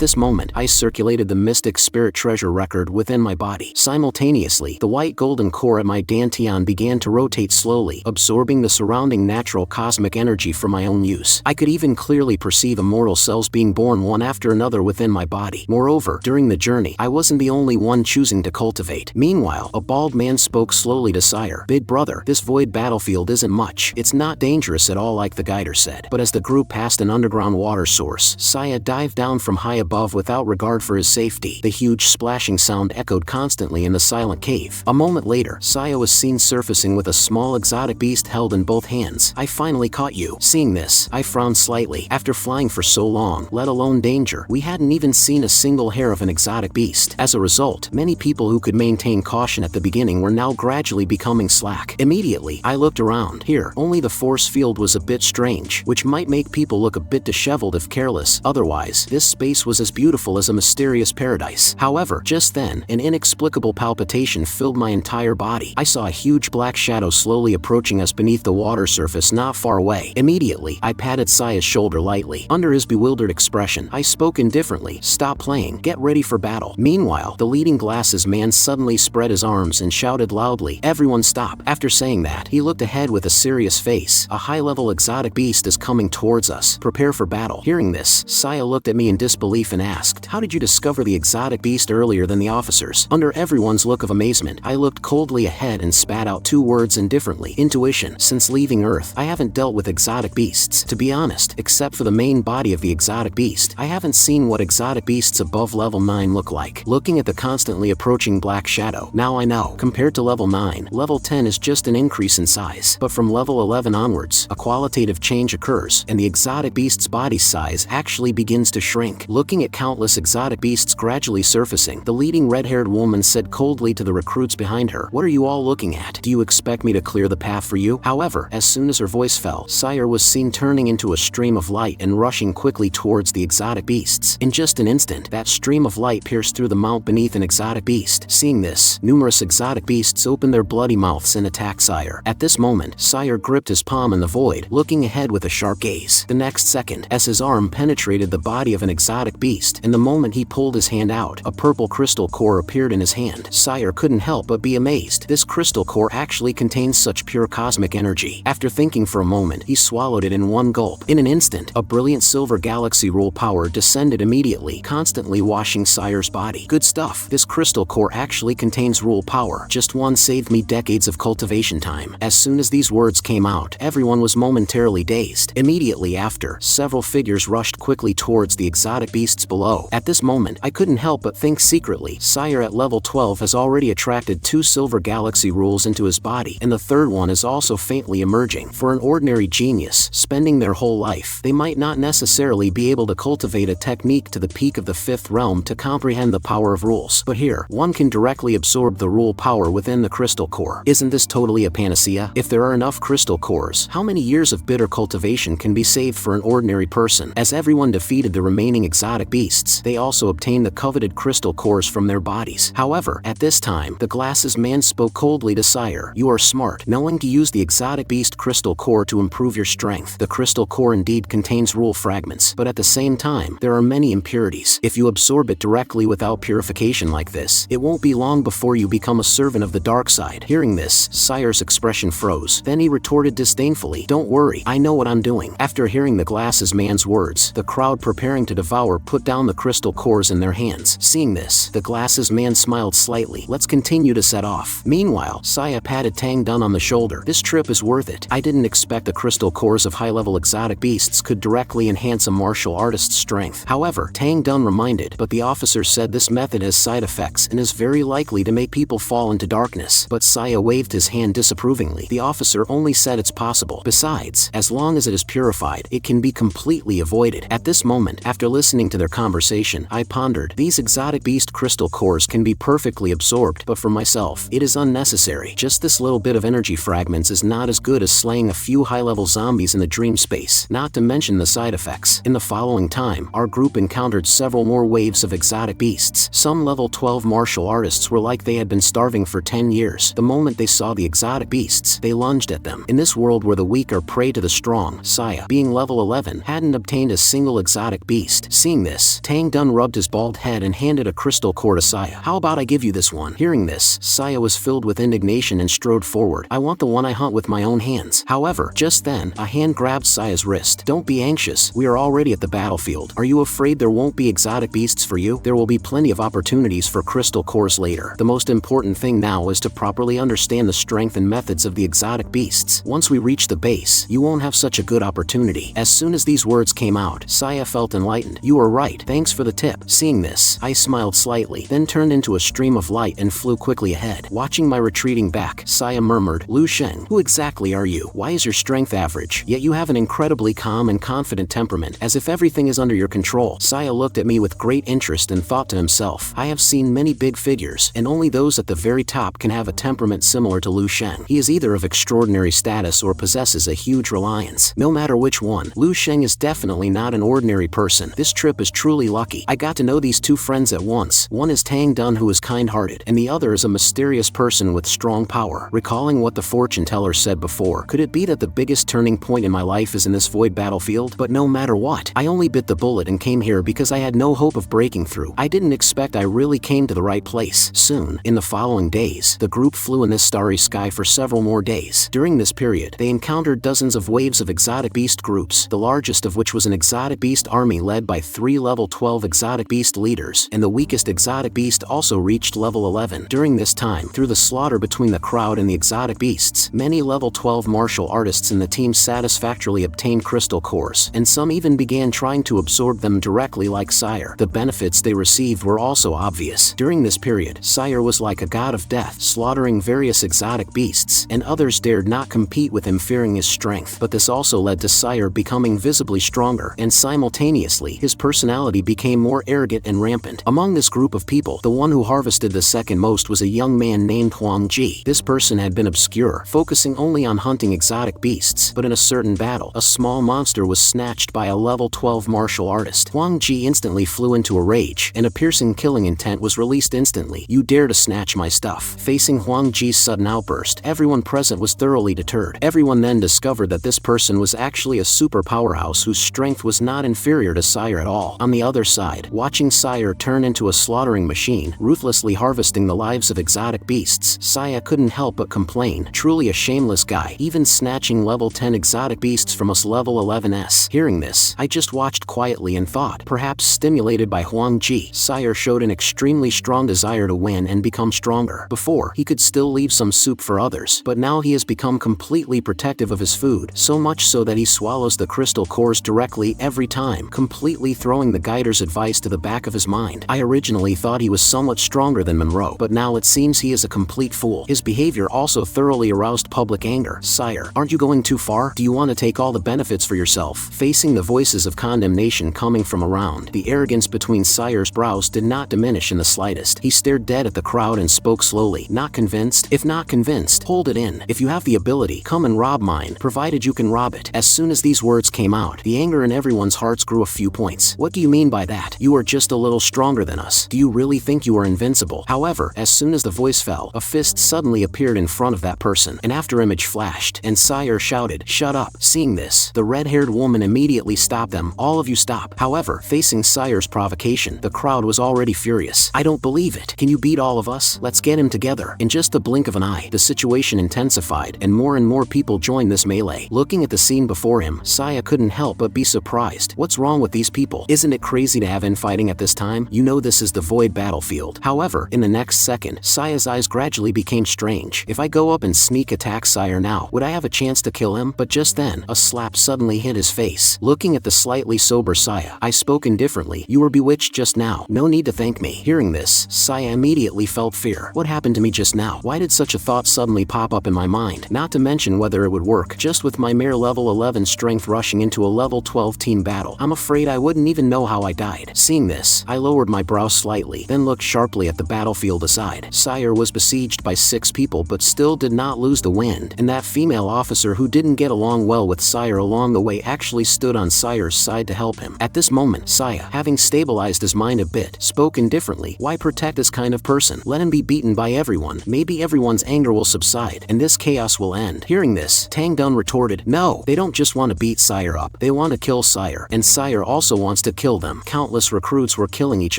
this moment, I circulated the mystic spirit treasure record within my body. Simultaneously, the white golden core at my dantian began to rotate slowly, absorbing the surrounding natural cosmic energy for my own use. I could even clearly perceive immortal cells being born one after another within my body. Moreover, during the journey, I wasn't the only one choosing to cultivate. Meanwhile, a bald man spoke slowly to Sire. "Big brother, this void battlefield isn't much. It's not dangerous at all like the guider said." But as the group passed an underground water source, Sire dived down from high above without regard for his safety. The huge splashing sound echoed constantly in the silent cave. A moment later, Sire was seen surfacing with a small exotic beast held in both hands. "I finally caught you." Seeing this, I frowned slightly. After flying for so long, let alone danger, we hadn't even seen a single hair of an exotic beast. As a result, many people who could maintain caution at the beginning were now gradually becoming slack. Immediately, I looked around. Here, only the force field was a bit strange, which might make people look a bit disheveled if careless. Otherwise, this space was as beautiful as a mysterious paradise. However, just then, an inexplicable palpitation filled my entire body. I saw a huge black shadow slowly approaching us beneath the water surface not far away. Immediately, I patted Sia's shoulder lightly. Under his bewildered expression, I spoke indifferently. "Stop playing. Get ready for battle." Meanwhile, the leading glasses man suddenly spread his arms and shouted loudly, "Everyone stop." After saying that, he looked ahead with a serious face. "A high-level exotic beast is coming towards us. Prepare for battle." Hearing this, Sia looked at me in disbelief and asked, "How did you discover the exotic beast earlier than the officers?" Under everyone's look of amazement, I looked coldly ahead and spat out two words indifferently. "Intuition. Since leaving Earth, I haven't dealt with exotic beasts. To be honest, except for the main body of the exotic beast, I haven't seen what exotic beasts above level 9 look like." Looking at the constantly approaching black shadow, now I know, compared to level 9, level 10 is just an increase in size. But from level 11 onwards, a qualitative change occurs, and the exotic beast's body size actually begins to shrink. Looking at countless exotic beasts gradually surfacing, the leading red-haired woman said coldly to the recruits behind her, "What are you all looking at? Do you expect me to clear the path for you?" However, as soon as her voice fell, Sire was seen turning into a stream of light and rushing quickly towards the exotic beasts. In just an instant, that stream of light pierced through the mount beneath an exotic beast. Seeing this, numerous exotic beasts opened their bloody mouths and attacked Sire. At this moment, Sire gripped his palm in the void, looking ahead with a sharp gaze. The next second, as his arm penetrated the body of an exotic beast, and the moment he pulled his hand out, a purple crystal core appeared in his hand. Sire couldn't help but be amazed. This crystal core actually contains such pure cosmic energy. After thinking for a moment, he swallowed it in one gulp. In an instant, a brilliant silver galaxy rule power descended immediately, constantly washing Sire's body. "Good stuff. This crystal core actually contains rule power. Just one saved me decades of cultivation time." As soon as these words came out, everyone was momentarily dazed. Immediately after, several figures rushed quickly towards the exotic beasts below. At this moment, I couldn't help but think secretly, Sire at level 12 has already attracted 2 silver galaxy rules into his body, and the third one is also faintly emerging. For an ordinary genius, spending their whole life, they might not necessarily be able to cultivate a technique to the peak of the 5th realm to comprehend the power of rules. But here, one can directly absorb the rule power within the crystal core. Isn't this totally a panacea? If there are enough crystal cores, how many years of bitter cultivation can be saved for an ordinary person? As everyone defeated the remaining exotic beasts, they also obtained the coveted crystal cores from their bodies. However, at this time, the glasses man spoke coldly to Sire. "You are smart, knowing to use the exotic beast crystal core to improve your strength. The crystal core indeed contains rule fragments, but at the same time, there are many impurities. If you absorb it directly without purification like this, it won't be long before you become a servant of the dark side." Hearing this, Sire's expression froze. Then he retorted disdainfully, "Don't worry, I know what I'm doing." After hearing the glasses man's words, the crowd preparing to devour put down the crystal cores in their hands. Seeing this, the glasses man smiled slightly. "Let's continue to set off." Meanwhile, Saya patted Tang Dun on the shoulder. "This trip is worth it. I didn't expect the crystal cores of high-level exotic beasts could directly enhance a martial artist's strength." However, Tang Dun reminded, "But the officer said this method has side effects and is very likely to make people fall into darkness." But Saya waved his hand disapprovingly. "The officer only said it's possible. Besides, as long as it is purified, it can be completely avoided." At this moment, after listening to their conversation, I pondered, these exotic beast crystal cores can be perfectly absorbed, but for myself, it is unnecessary. Just this little bit of energy fragments is not as good as slaying a few high-level zombies in the dream space, not to mention the side effects. In the following time, our group encountered several more waves of exotic beasts. Some level 12 martial artists were like they had been starving for 10 years. The moment they saw the exotic beasts, they lunged at them. In this world where the weak are prey to the strong, Saya, being level 11, hadn't obtained a single exotic beast. Seeing this, this, Tang Dun rubbed his bald head and handed a crystal core to Sire. How about I give you this one? Hearing this, Sire was filled with indignation and strode forward. I want the one I hunt with my own hands. However, just then, a hand grabbed Sire's wrist. Don't be anxious, we are already at the battlefield. Are you afraid there won't be exotic beasts for you? There will be plenty of opportunities for crystal cores later. The most important thing now is to properly understand the strength and methods of the exotic beasts. Once we reach the base, you won't have such a good opportunity. As soon as these words came out, Sire felt enlightened. You are right, thanks for the tip. Seeing this, I smiled slightly, then turned into a stream of light and flew quickly ahead. Watching my retreating back, Sire murmured, Lu Sheng, who exactly are you? Why is your strength average? Yet you have an incredibly calm and confident temperament, as if everything is under your control. Sire looked at me with great interest and thought to himself, I have seen many big figures, and only those at the very top can have a temperament similar to Lu Sheng. He is either of extraordinary status or possesses a huge reliance. No matter which one, Lu Sheng is definitely not an ordinary person. This trip is truly lucky. I got to know these two friends at once. One is Tang Dun, who is kind-hearted, and the other is a mysterious person with strong power. Recalling what the fortune teller said before, could it be that the biggest turning point in my life is in this void battlefield? But no matter what, I only bit the bullet and came here because I had no hope of breaking through. I didn't expect I really came to the right place. Soon, in the following days, the group flew in this starry sky for several more days. During this period, they encountered dozens of waves of exotic beast groups, the largest of which was an exotic beast army led by 3 level 12 exotic beast leaders, and the weakest exotic beast also reached level 11. During this time, through the slaughter between the crowd and the exotic beasts, many level 12 martial artists in the team satisfactorily obtained crystal cores, and some even began trying to absorb them directly like Sire. The benefits they received were also obvious. During this period, Sire was like a god of death, slaughtering various exotic beasts, and others dared not compete with him, fearing his strength. But this also led to Sire becoming visibly stronger, and simultaneously, his personality became more arrogant and rampant. Among this group of people, the one who harvested the second most was a young man named Huang Ji. This person had been obscure, focusing only on hunting exotic beasts, but in a certain battle, a small monster was snatched by a level 12 martial artist. Huang Ji instantly flew into a rage, and a piercing killing intent was released instantly. You dare to snatch my stuff. Facing Huang Ji's sudden outburst, everyone present was thoroughly deterred. Everyone then discovered that this person was actually a super powerhouse whose strength was not inferior to Sire at all. On the other side, watching Sire turn into a slaughtering machine, ruthlessly harvesting the lives of exotic beasts, Sire couldn't help but complain. Truly a shameless guy, even snatching level 10 exotic beasts from us level 11s. Hearing this, I just watched quietly and thought, perhaps stimulated by Huang Ji, Sire showed an extremely strong desire to win and become stronger. Before, he could still leave some soup for others, but now he has become completely protective of his food, so much so that he swallows the crystal cores directly every time, completely throwing the guider's advice to the back of his mind. I originally thought he was somewhat stronger than Monroe, but now it seems he is a complete fool. His behavior also thoroughly aroused public anger. Sire, aren't you going too far? Do you want to take all the benefits for yourself? Facing the voices of condemnation coming from around, the arrogance between Sire's brows did not diminish in the slightest. He stared dead at the crowd and spoke slowly. Not convinced? If not convinced, hold it in. If you have the ability, come and rob mine, provided you can rob it. As soon as these words came out, the anger in everyone's hearts grew a few points. What do you mean by that? You are just a little stronger than us. Do you really think you are invincible? However, as soon as the voice fell, a fist suddenly appeared in front of that person. An afterimage flashed, and Sire shouted, "Shut up." Seeing this, the red-haired woman immediately stopped them. All of you stop. However, facing Sire's provocation, the crowd was already furious. I don't believe it. Can you beat all of us? Let's get him together. In just the blink of an eye, the situation intensified, and more people joined this melee. Looking at the scene before him, Sire couldn't help but be surprised. What's wrong with these people? Isn't it crazy to have infighting at this time? You know this is the void battlefield. However, in the next second, Sire's eyes gradually became strange. If I go up and sneak attack Sire now, would I have a chance to kill him? But just then, a slap suddenly hit his face. Looking at the slightly sober Sire, I spoke indifferently. You were bewitched just now. No need to thank me. Hearing this, Sire immediately felt fear. What happened to me just now? Why did such a thought suddenly pop up in my mind? Not to mention whether it would work. Just with my mere level 11 strength rushing into a level 12 team battle, I'm afraid I wouldn't even know how I died. Seeing this, I lowered my brow slightly, then looked sharply at the battlefield aside. Sire was besieged by 6 people but still did not lose the wind, and that female officer who didn't get along well with Sire along the way actually stood on Sire's side to help him. At this moment, Sire, having stabilized his mind a bit, spoke indifferently. Why protect this kind of person? Let him be beaten by everyone. Maybe everyone's anger will subside, and this chaos will end. Hearing this, Tang Dun retorted, no, they don't just want to beat Sire up, they want to kill Sire, and Sire also wants to to kill them. Countless recruits were killing each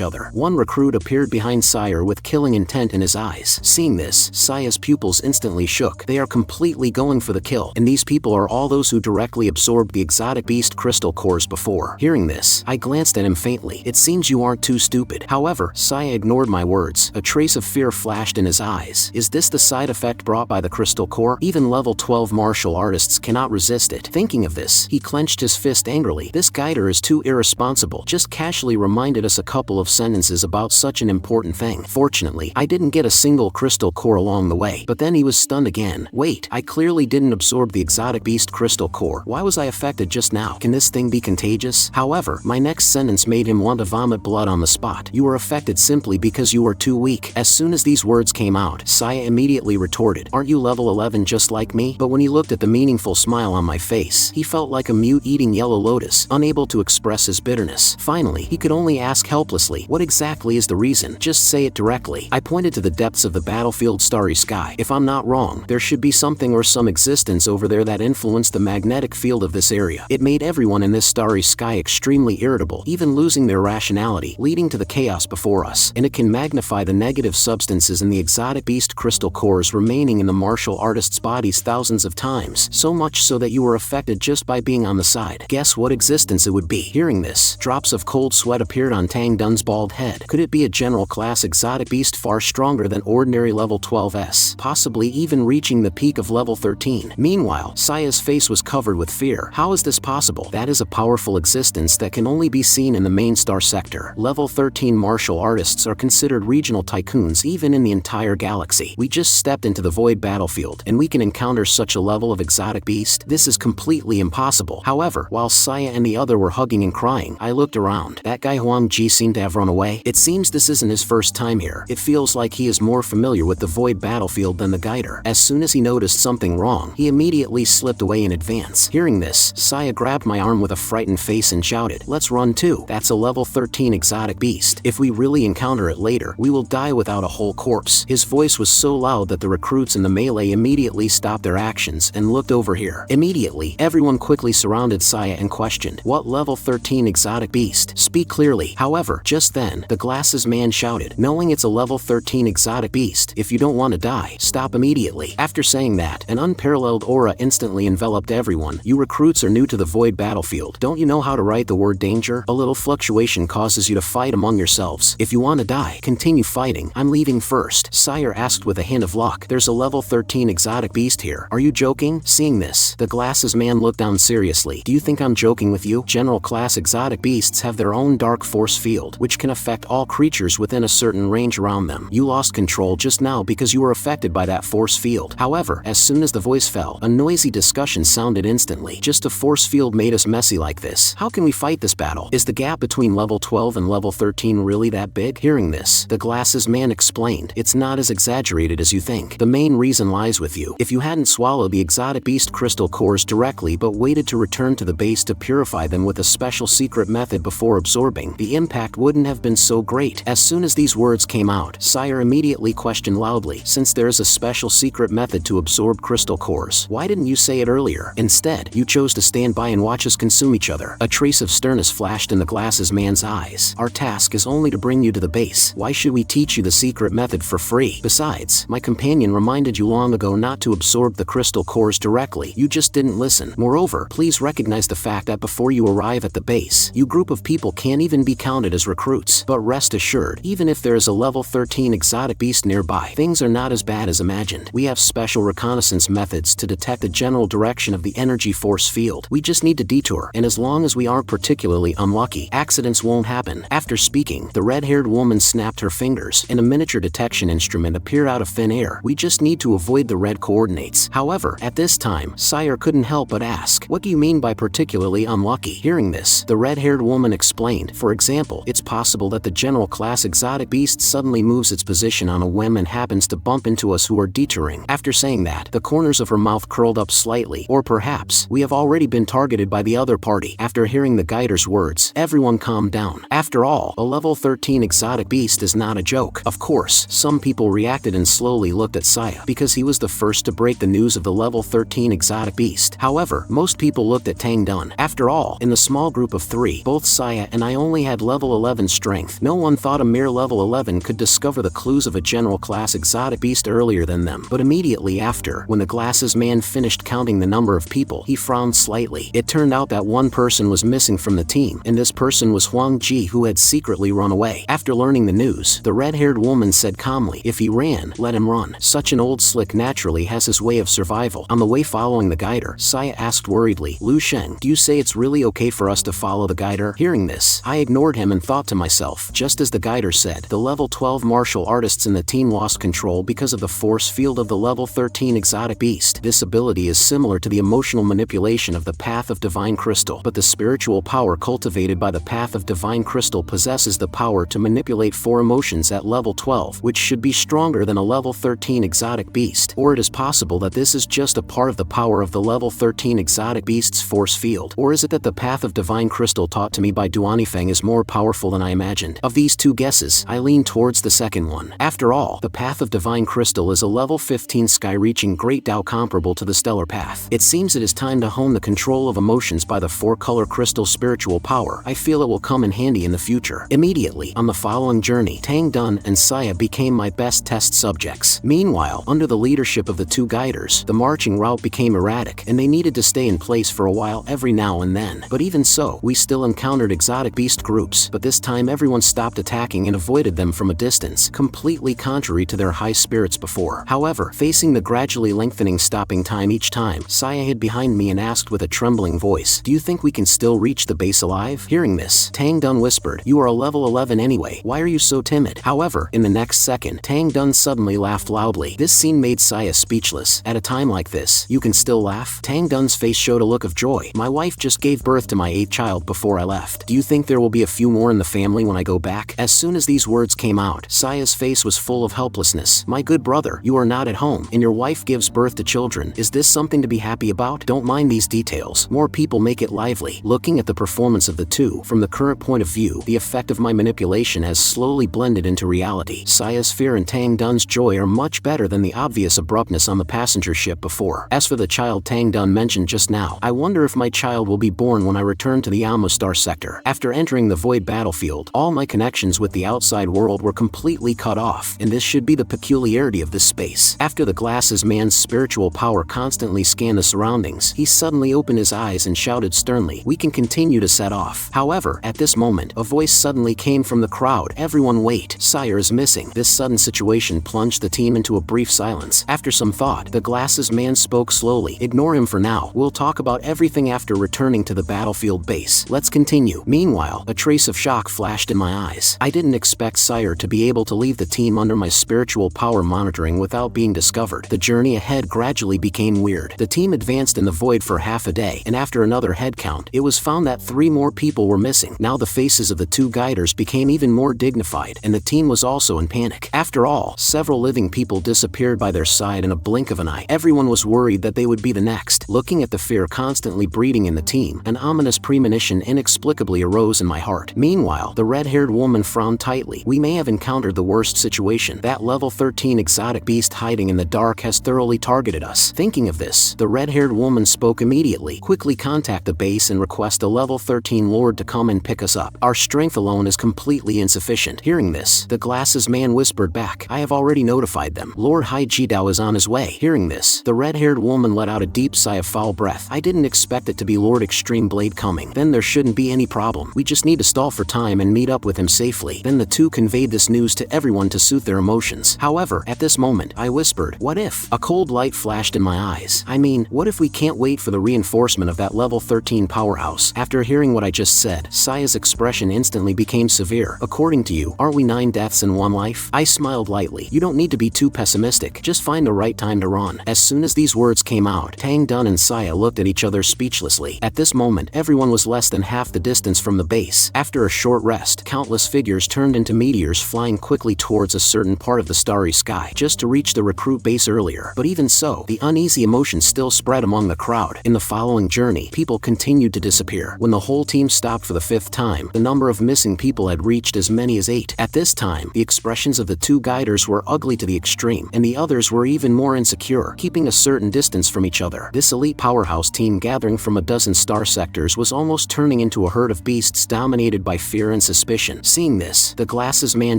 other. One recruit appeared behind Sire with killing intent in his eyes. Seeing this, Sire's pupils instantly shook. They are completely going for the kill, and these people are all those who directly absorbed the exotic beast crystal cores before. Hearing this, I glanced at him faintly. It seems you aren't too stupid. However, Sire ignored my words. A trace of fear flashed in his eyes. Is this the side effect brought by the crystal core? Even level 12 martial artists cannot resist it. Thinking of this, he clenched his fist angrily. This guider is too irresponsible. Just casually reminded us a couple of sentences about such an important thing. Fortunately, I didn't get a single crystal core along the way. But then he was stunned again. Wait, I clearly didn't absorb the exotic beast crystal core. Why was I affected just now? Can this thing be contagious? However, my next sentence made him want to vomit blood on the spot. You were affected simply because you were too weak. As soon as these words came out, Sire immediately retorted, aren't you level 11 just like me? But when he looked at the meaningful smile on my face, he felt like a mute eating yellow lotus, unable to express his bitterness. Finally, he could only ask helplessly, what exactly is the reason? Just say it directly. I pointed to the depths of the battlefield starry sky. If I'm not wrong, there should be something or some existence over there that influenced the magnetic field of this area. It made everyone in this starry sky extremely irritable, even losing their rationality, leading to the chaos before us, and it can magnify the negative substances in the exotic beast crystal cores remaining in the martial artists' bodies thousands of times, so much so that you were affected just by being on the side. Guess what existence it would be? Hearing this, drops of cold sweat appeared on Tang Dun's bald head. Could it be a general class exotic beast far stronger than ordinary level 12s, possibly even reaching the peak of level 13? Meanwhile, Sire's face was covered with fear. How is this possible? That is a powerful existence that can only be seen in the main star sector. Level 13 martial artists are considered regional tycoons even in the entire galaxy. We just stepped into the void battlefield, and we can encounter such a level of exotic beast? This is completely impossible. However, while Sire and the other were hugging and crying, I looked around. That guy Huang Ji seemed to have run away. It seems this isn't his first time here. It feels like he is more familiar with the void battlefield than the guider. As soon as he noticed something wrong, he immediately slipped away in advance. Hearing this, Sire grabbed my arm with a frightened face and shouted, let's run too. That's a level 13 exotic beast. If we really encounter it later, we will die without a whole corpse. His voice was so loud that the recruits in the melee immediately stopped their actions and looked over here. Immediately, everyone quickly surrounded Sire and questioned, what level 13 exotic beast? Speak clearly. However, just then, the glasses man shouted, knowing it's a level 13 exotic beast, if you don't want to die, stop immediately. After saying that, an unparalleled aura instantly enveloped everyone. You recruits are new to the void battlefield. Don't you know how to write the word danger? A little fluctuation causes you to fight among yourselves. If you want to die, continue fighting. I'm leaving first. Sire asked with a hint of luck. There's a level 13 exotic beast here. Are you joking? Seeing this, the glasses man looked down seriously. Do you think I'm joking with you? General class exotic beasts have their own dark force field, which can affect all creatures within a certain range around them. You lost control just now because you were affected by that force field. However, as soon as the voice fell, a noisy discussion sounded instantly. Just a force field made us messy like this. How can we fight this battle? Is the gap between level 12 and level 13 really that big? Hearing this, the glasses man explained, it's not as exaggerated as you think. The main reason lies with you. If you hadn't swallowed the exotic beast crystal cores directly but waited to return to the base to purify them with a special secret method before absorbing, the impact wouldn't have been so great. As soon as these words came out, Sire immediately questioned loudly, since there is a special secret method to absorb crystal cores, why didn't you say it earlier? Instead, you chose to stand by and watch us consume each other. A trace of sternness flashed in the glasses man's eyes. Our task is only to bring you to the base. Why should we teach you the secret method for free? Besides, my companion reminded you long ago not to absorb the crystal cores directly. You just didn't listen. Moreover, please recognize the fact that before you arrive at the base, you group of people can't even be counted as recruits. But rest assured, even if there is a level 13 exotic beast nearby, things are not as bad as imagined. We have special reconnaissance methods to detect the general direction of the energy force field. We just need to detour, and as long as we aren't particularly unlucky, accidents won't happen. After speaking, the red-haired woman snapped her fingers, and a miniature detection instrument appeared out of thin air. We just need to avoid the red coordinates. However, at this time, Sire couldn't help but ask, what do you mean by particularly unlucky? Hearing this, the red-haired woman explained, for example, it's possible that the general class exotic beast suddenly moves its position on a whim and happens to bump into us who are detouring. After saying that, the corners of her mouth curled up slightly, or perhaps, we have already been targeted by the other party. After hearing the guider's words, everyone calmed down. After all, a level 13 exotic beast is not a joke. Of course, some people reacted and slowly looked at Sire, because he was the first to break the news of the level 13 exotic beast. However, most people looked at Tang Dun. After all, in the small group of 3, Both Sire and I only had level 11 strength. No one thought a mere level 11 could discover the clues of a general class exotic beast earlier than them. But immediately after, when the glasses man finished counting the number of people, he frowned slightly. It turned out that one person was missing from the team, and this person was Huang Ji, who had secretly run away. After learning the news, the red-haired woman said calmly, "If he ran, let him run. Such an old slick naturally has his way of survival." On the way following the guider, Sire asked worriedly, "Lu Sheng, do you say it's really okay for us to follow the guider?" Hearing this, I ignored him and thought to myself, just as the guider said, the level 12 martial artists in the team lost control because of the force field of the level 13 exotic beast. This ability is similar to the emotional manipulation of the Path of Divine Crystal, but the spiritual power cultivated by the Path of Divine Crystal possesses the power to manipulate 4 emotions at level 12, which should be stronger than a level 13 exotic beast. Or it is possible that this is just a part of the power of the level 13 exotic beast's force field. Or is it that the Path of Divine Crystal taught to me by Duanifeng is more powerful than I imagined? Of these two guesses, I lean towards the second one. After all, the Path of Divine Crystal is a level 15 sky-reaching great Tao comparable to the Stellar Path. It seems it is time to hone the control of emotions by the 4-color crystal spiritual power. I feel it will come in handy in the future. Immediately, on the following journey, Tang Dun and Sire became my best test subjects. Meanwhile, under the leadership of the two guiders, the marching route became erratic, and they needed to stay in place for a while every now and then. But even so, we still encountered exotic beast groups, but this time everyone stopped attacking and avoided them from a distance, completely contrary to their high spirits before. However, facing the gradually lengthening stopping time each time, Sire hid behind me and asked with a trembling voice, "Do you think we can still reach the base alive?" Hearing this, Tang Dun whispered, "You are a level 11 anyway, why are you so timid?" However, in the next second, Tang Dun suddenly laughed loudly. This scene made Sire speechless. At a time like this, you can still laugh? Tang Dun's face showed a look of joy. "My wife just gave birth to my 8th child before I left. Do you think there will be a few more in the family when I go back?" As soon as these words came out, Sire's face was full of helplessness. "My good brother, you are not at home, and your wife gives birth to children. Is this something to be happy about? Don't mind these details. More people make it lively." Looking at the performance of the two, from the current point of view, the effect of my manipulation has slowly blended into reality. Sire's fear and Tang Dun's joy are much better than the obvious abruptness on the passenger ship before. As for the child Tang Dun mentioned just now, I wonder if my child will be born when I return to the Almastar sector. After entering the void battlefield, all my connections with the outside world were completely cut off, and this should be the peculiarity of this space. After the glasses man's spiritual power constantly scanned the surroundings, he suddenly opened his eyes and shouted sternly, "We can continue to set off." However, at this moment, a voice suddenly came from the crowd. "Everyone wait, Sire is missing." This sudden situation plunged the team into a brief silence. After some thought, the glasses man spoke slowly, "Ignore him for now. We'll talk about everything after returning to the battlefield base. Let's continue." Meanwhile, a trace of shock flashed in my eyes. I didn't expect Sire to be able to leave the team under my spiritual power monitoring without being discovered. The journey ahead gradually became weird. The team advanced in the void for half a day, and after another head count, it was found that 3 more people were missing. Now the faces of the two guiders became even more dignified, and the team was also in panic. After all, several living people disappeared by their side in a blink of an eye. Everyone was worried that they would be the next. Looking at the fear constantly breeding in the team, an ominous premonition inexplicably arose in my heart. Meanwhile, the red-haired woman frowned tightly. "We may have encountered the worst situation. That level 13 exotic beast hiding in the dark has thoroughly targeted us." Thinking of this, the red-haired woman spoke immediately. "Quickly contact the base and request a level 13 lord to come and pick us up. Our strength alone is completely insufficient." Hearing this, the glasses man whispered back, "I have already notified them. Lord Hai Jidao is on his way." Hearing this, the red-haired woman let out a deep sigh of foul breath. I didn't expect it to be Lord Extreme Blade coming. Then there shouldn't be any problem. We just need to stall for time and meet up with him safely. Then the two conveyed this news to everyone to soothe their emotions. However, at this moment, I whispered, "What if?" A cold light flashed in my eyes. I mean, what if we can't wait for the reinforcement of that level 13 powerhouse? After hearing what I just said, Sire's expression instantly became severe. "According to you, aren't we 9 deaths and 1 life?" I smiled lightly. "You don't need to be too pessimistic. Just find the right time to run." As soon as these words came out, Tang Dun and Sire looked at each other speechlessly. At this moment, everyone was less than half the distance from the base. After a short rest, countless figures turned into meteors flying quickly towards a certain part of the starry sky, just to reach the recruit base earlier. But even so, the uneasy emotion still spread among the crowd. In the following journey, people continued to disappear. When the whole team stopped for the 5th time, the number of missing people had reached as many as 8. At this time, the expressions of the two guiders were ugly to the extreme, and the others were even more insecure, keeping a certain distance from each other. This elite powerhouse team gathering from a dozen star sectors was almost turning into into a herd of beasts dominated by fear and suspicion. Seeing this, the glasses man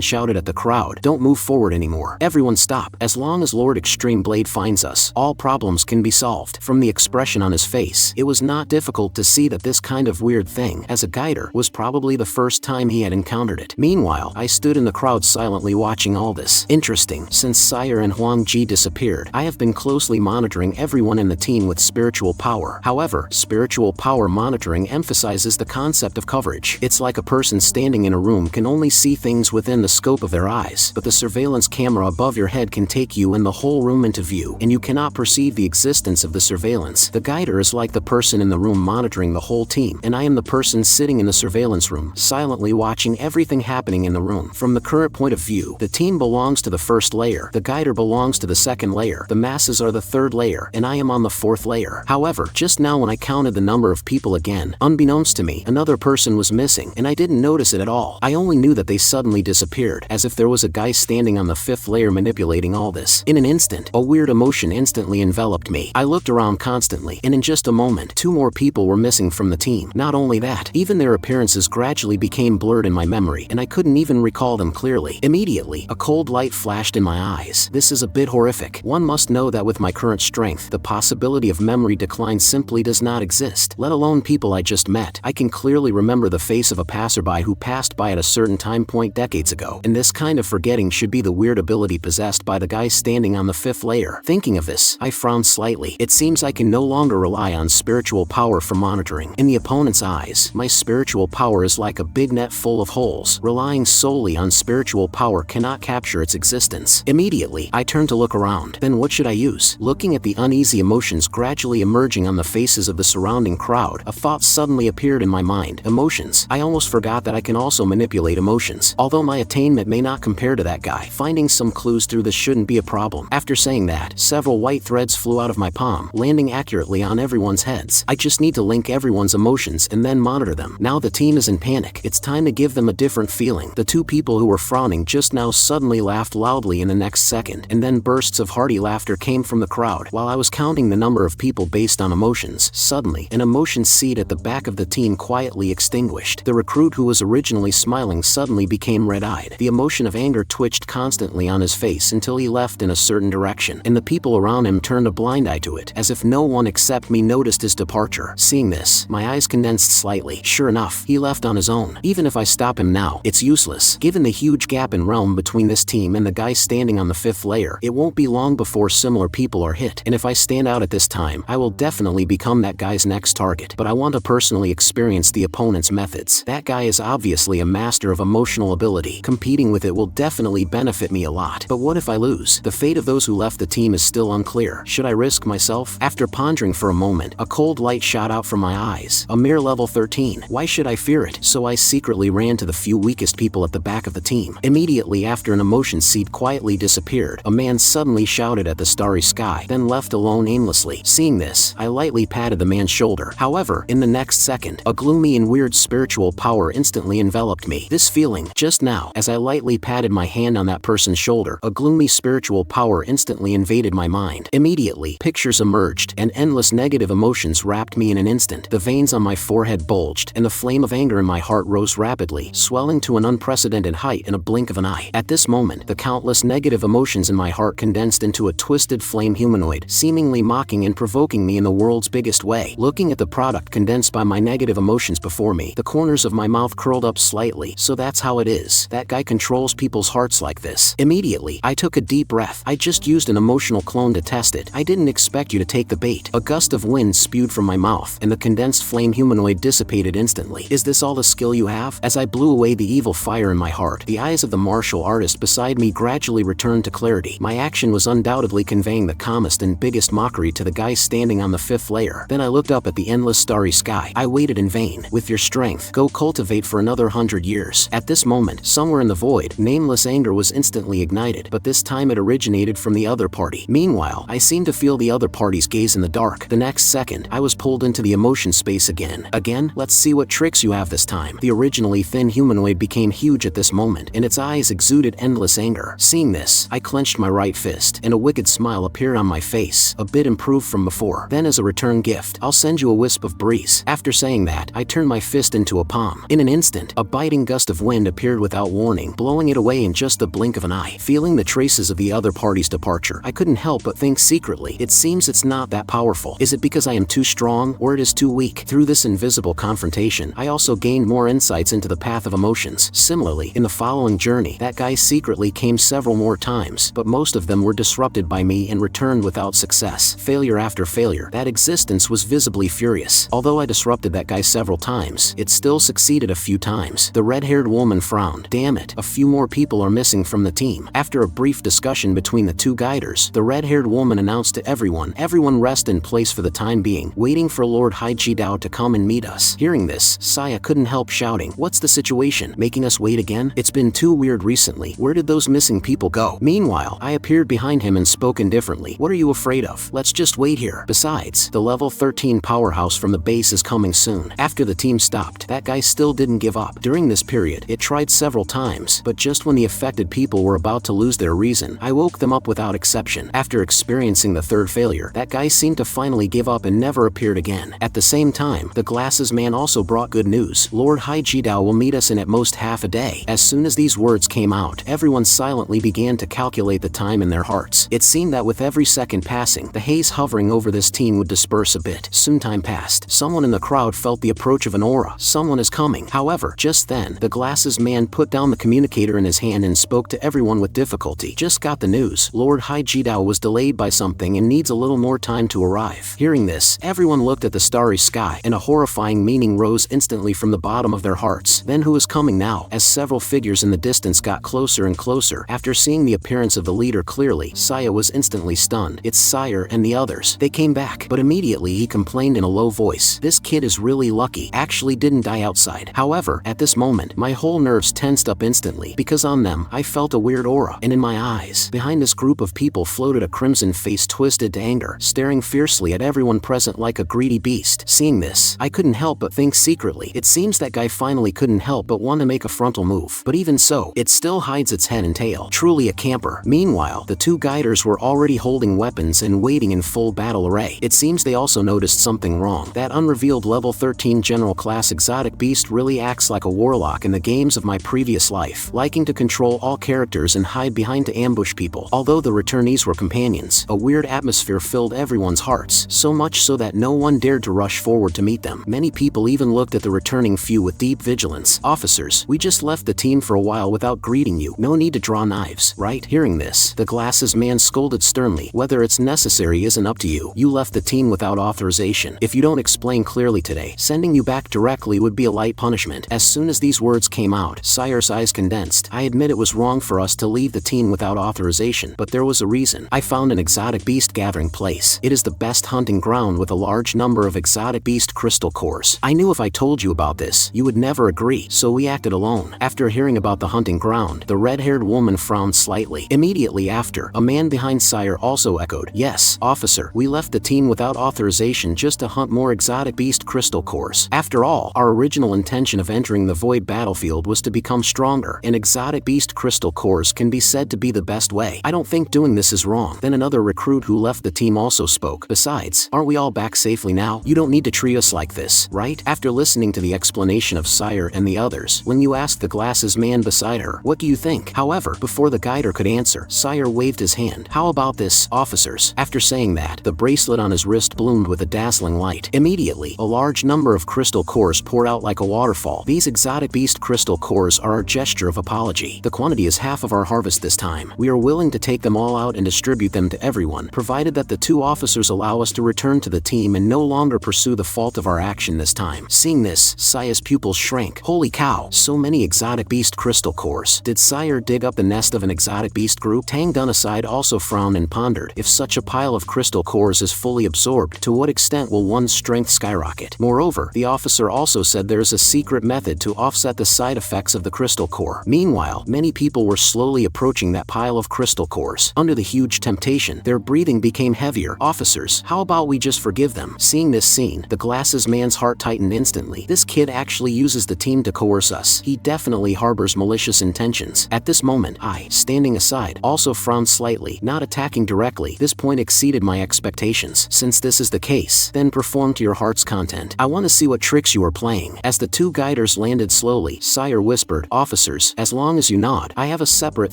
shouted at the crowd, "Don't move forward anymore. Everyone stop. As long as Lord Extreme Blade finds us, all problems can be solved." From the expression on his face, it was not difficult to see that this kind of weird thing, as a guider, was probably the first time he had encountered it. Meanwhile, I stood in the crowd silently watching all this. Interesting, since Sire and Huang Ji disappeared, I have been closely monitoring everyone in the team with spiritual power. However, spiritual power monitoring emphasizes the concept of coverage. It's like a person standing in a room can only see things within the scope of their eyes, but the surveillance camera above your head can take you and the whole room into view, and you cannot perceive the existence of the surveillance. The guider is like the person in the room monitoring the whole team, and I am the person sitting in the surveillance room, silently watching everything happening in the room. From the current point of view, the team belongs to the first layer, the guider belongs to the second layer, the masses are the third layer, and I am on the fourth layer. However, just now when I counted the number of people again, unbeknownst to me, another person was missing, and I didn't notice it at all. I only knew that they suddenly disappeared, as if there was a guy standing on the fifth layer manipulating all this. In an instant, a weird emotion instantly enveloped me. I looked around constantly, and in just a moment, 2 more people were missing from the team. Not only that, even their appearances gradually became blurred in my memory, and I couldn't even recall them clearly. Immediately, a cold light flashed in my eyes. This is a bit horrific. One must know that with my current strength, the possibility of memory decline simply does not exist, let alone people I just met. I can clearly remember the face of a passerby who passed by at a certain time point decades ago, and this kind of forgetting should be the weird ability possessed by the guy standing on the fifth layer. Thinking of this, I frowned slightly. It seems I can no longer rely on spiritual power for monitoring. In the opponent's eyes, my spiritual power is like a big net full of holes. Relying solely on spiritual power cannot capture its existence. Immediately, I turned to look around. Then what should I use? Looking at the uneasy emotions gradually emerging on the faces of the surrounding crowd, a thought suddenly appeared in my mind. Emotions. I almost forgot that I can also manipulate emotions. Although my attainment may not compare to that guy, finding some clues through this shouldn't be a problem. After saying that, several white threads flew out of my palm, landing accurately on everyone's heads. I just need to link everyone's emotions and then monitor them. Now the team is in panic. It's time to give them a different feeling. The 2 people who were frowning just now suddenly laughed loudly in the next second, and then bursts of hearty laughter came from the crowd. While I was counting the number of people based on emotions, suddenly, an emotion seed at the back of the team quietly extinguished. The recruit who was originally smiling suddenly became red-eyed. The emotion of anger twitched constantly on his face until he left in a certain direction, and the people around him turned a blind eye to it, as if no one except me noticed his departure. Seeing this, my eyes condensed slightly. Sure enough, he left on his own. Even if I stop him now, it's useless. Given the huge gap in realm between this team and the guy standing on the fifth layer, it won't be long before similar people are hit, and if I stand out at this time, I will definitely become that guy's next target. But I want to personally experience the opponent's methods. That guy is obviously a master of emotional ability. Competing with it will definitely benefit me a lot. But what if I lose? The fate of those who left the team is still unclear. Should I risk myself? After pondering for a moment, a cold light shot out from my eyes. A mere level 13. Why should I fear it? So I secretly ran to the few weakest people at the back of the team. Immediately after an emotion seed quietly disappeared, a man suddenly shouted at the starry sky, then left alone aimlessly. Seeing this, I lightly patted the man's shoulder. However, in the next second, a gloomy and weird spiritual power instantly enveloped me. This feeling, just now, as I lightly patted my hand on that person's shoulder, a gloomy spiritual power instantly invaded my mind. Immediately, pictures emerged, and endless negative emotions wrapped me in an instant. The veins on my forehead bulged, and the flame of anger in my heart rose rapidly, swelling to an unprecedented height in a blink of an eye. At this moment, the countless negative emotions in my heart condensed into a twisted flame humanoid, seemingly mocking and provoking me in the world's biggest way. Looking at the product condensed by my negative emotions before me, the corners of my mouth curled up slightly. So that's how it is. That guy controls people's hearts like this. Immediately, I took a deep breath. I just used an emotional clone to test it. I didn't expect you to take the bait. A gust of wind spewed from my mouth, and the condensed flame humanoid dissipated instantly. Is this all the skill you have? As I blew away the evil fire in my heart, the eyes of the martial artist beside me gradually returned to clarity. My action was undoubtedly conveying the calmest and biggest mockery to the guy standing on the fifth layer. Then I looked up at the endless starry sky. I waited in vain. With your strength, go cultivate for another 100 years. At this moment, somewhere in the void, nameless anger was instantly ignited, but this time it originated from the other party. Meanwhile, I seemed to feel the other party's gaze in the dark. The next second, I was pulled into the emotion space again. Let's see what tricks you have this time. The originally thin humanoid became huge at this moment, and its eyes exuded endless anger. Seeing this, I clenched my right fist, and a wicked smile appeared on my face, a bit improved from before. Then as a return gift, I'll send you a wisp of breeze. After saying that, that, I turned my fist into a palm. In an instant, a biting gust of wind appeared without warning, blowing it away in just the blink of an eye. Feeling the traces of the other party's departure, I couldn't help but think secretly, it seems it's not that powerful. Is it because I am too strong, or it is too weak? Through this invisible confrontation, I also gained more insights into the path of emotions. Similarly, in the following journey, that guy secretly came several more times, but most of them were disrupted by me and returned without success. Failure after failure, that existence was visibly furious. Although I disrupted that guy several times, it still succeeded a few times. The red-haired woman frowned. Damn it, a few more people are missing from the team. After a brief discussion between the two guiders, the red-haired woman announced to everyone rest in place for the time being, waiting for Lord Haijidao to come and meet us. Hearing this, Sire couldn't help shouting, "What's the situation? Making us wait again? It's been too weird recently. Where did those missing people go?" Meanwhile, I appeared behind him and spoke indifferently. "What are you afraid of? Let's just wait here. Besides, the level 13 powerhouse from the base is coming soon." After the team stopped, that guy still didn't give up. During this period, it tried several times, but just when the affected people were about to lose their reason, I woke them up without exception. After experiencing the third failure, that guy seemed to finally give up and never appeared again. At the same time, the glasses man also brought good news. "Lord Haijidao will meet us in at most half a day." As soon as these words came out, everyone silently began to calculate the time in their hearts. It seemed that with every second passing, the haze hovering over this team would disperse a bit. Soon time passed. Someone in the crowd felt the approach of an aura. Someone is coming. However, just then, the glasses man put down the communicator in his hand and spoke to everyone with difficulty. "Just got the news. Lord Haijidao was delayed by something and needs a little more time to arrive." Hearing this, everyone looked at the starry sky, and a horrifying meaning rose instantly from the bottom of their hearts. Then who is coming now? As several figures in the distance got closer and closer, after seeing the appearance of the leader clearly, Sire was instantly stunned. "It's Sire and the others. They came back." But immediately he complained in a low voice, "This kid is really lucky. Actually didn't die outside." However, at this moment, my whole nerves tensed up instantly, because on them, I felt a weird aura, and in my eyes, behind this group of people floated a crimson face twisted to anger, staring fiercely at everyone present like a greedy beast. Seeing this, I couldn't help but think secretly, it seems that guy finally couldn't help but want to make a frontal move. But even so, it still hides its head and tail. Truly a camper. Meanwhile, the two guiders were already holding weapons and waiting in full battle array. It seems they also noticed something wrong. That unrevealed level 13 general class exotic beast really acts like a warlock in the games of my previous life, liking to control all characters and hide behind to ambush people. Although the returnees were companions, a weird atmosphere filled everyone's hearts, so much so that no one dared to rush forward to meet them. Many people even looked at the returning few with deep vigilance. "Officers, we just left the team for a while without greeting you. No need to draw knives, right?" Hearing this, the glasses man scolded sternly, "Whether it's necessary isn't up to you. You left the team without authorization. If you don't explain clearly today, sending you back directly would be a light punishment." As soon as these words came out, Sire's eyes condensed. "I admit it was wrong for us to leave the team without authorization, but there was a reason. I found an exotic beast gathering place. It is the best hunting ground with a large number of exotic beast crystal cores. I knew if I told you about this, you would never agree, so we acted alone." After hearing about the hunting ground, the red-haired woman frowned slightly. Immediately after, a man behind Sire also echoed, "Yes, officer, we left the team without authorization just to hunt more exotic beast crystal cores. After all, our original intention of entering the void battlefield was to become stronger, and exotic beast crystal cores can be said to be the best way. I don't think doing this is wrong." Then another recruit who left the team also spoke, "Besides, aren't we all back safely now? You don't need to treat us like this, right?" After listening to the explanation of Sire and the others, when you asked the glasses man beside her, "What do you think?" However, before the guider could answer, Sire waved his hand. "How about this, officers?" After saying that, the bracelet on his wrist bloomed with a dazzling light. Immediately, a large number of crystal cores poured out like a waterfall. These exotic beast crystal cores are our gesture of apology. The quantity is half of our harvest this time. We are willing to take them all out and distribute them to everyone, provided that the two officers allow us to return to the team and no longer pursue the fault of our action this time. Seeing this, Sire's pupils shrank. Holy cow, so many exotic beast crystal cores. Did Sire dig up the nest of an exotic beast group? Tang Dun aside also frowned and pondered. If such a pile of crystal cores is fully absorbed, to what extent will one's strength skyrocket? Moreover, the officer also said there is a secret method to offset the side effects of the crystal core. Meanwhile, many people were slowly approaching that pile of crystal cores. Under the huge temptation, their breathing became heavier. "Officers, how about we just forgive them?" Seeing this scene, the glasses man's heart tightened instantly. This kid actually uses the team to coerce us. He definitely harbors malicious intentions. At this moment, I, standing aside, also frowned slightly, not attacking directly. This point exceeded my expectations. Since this is the case, then perform to your heart's content. I want to see what tricks you are playing." As the two guiders landed slowly, Sire whispered, "Officers, as long as you nod, I have a separate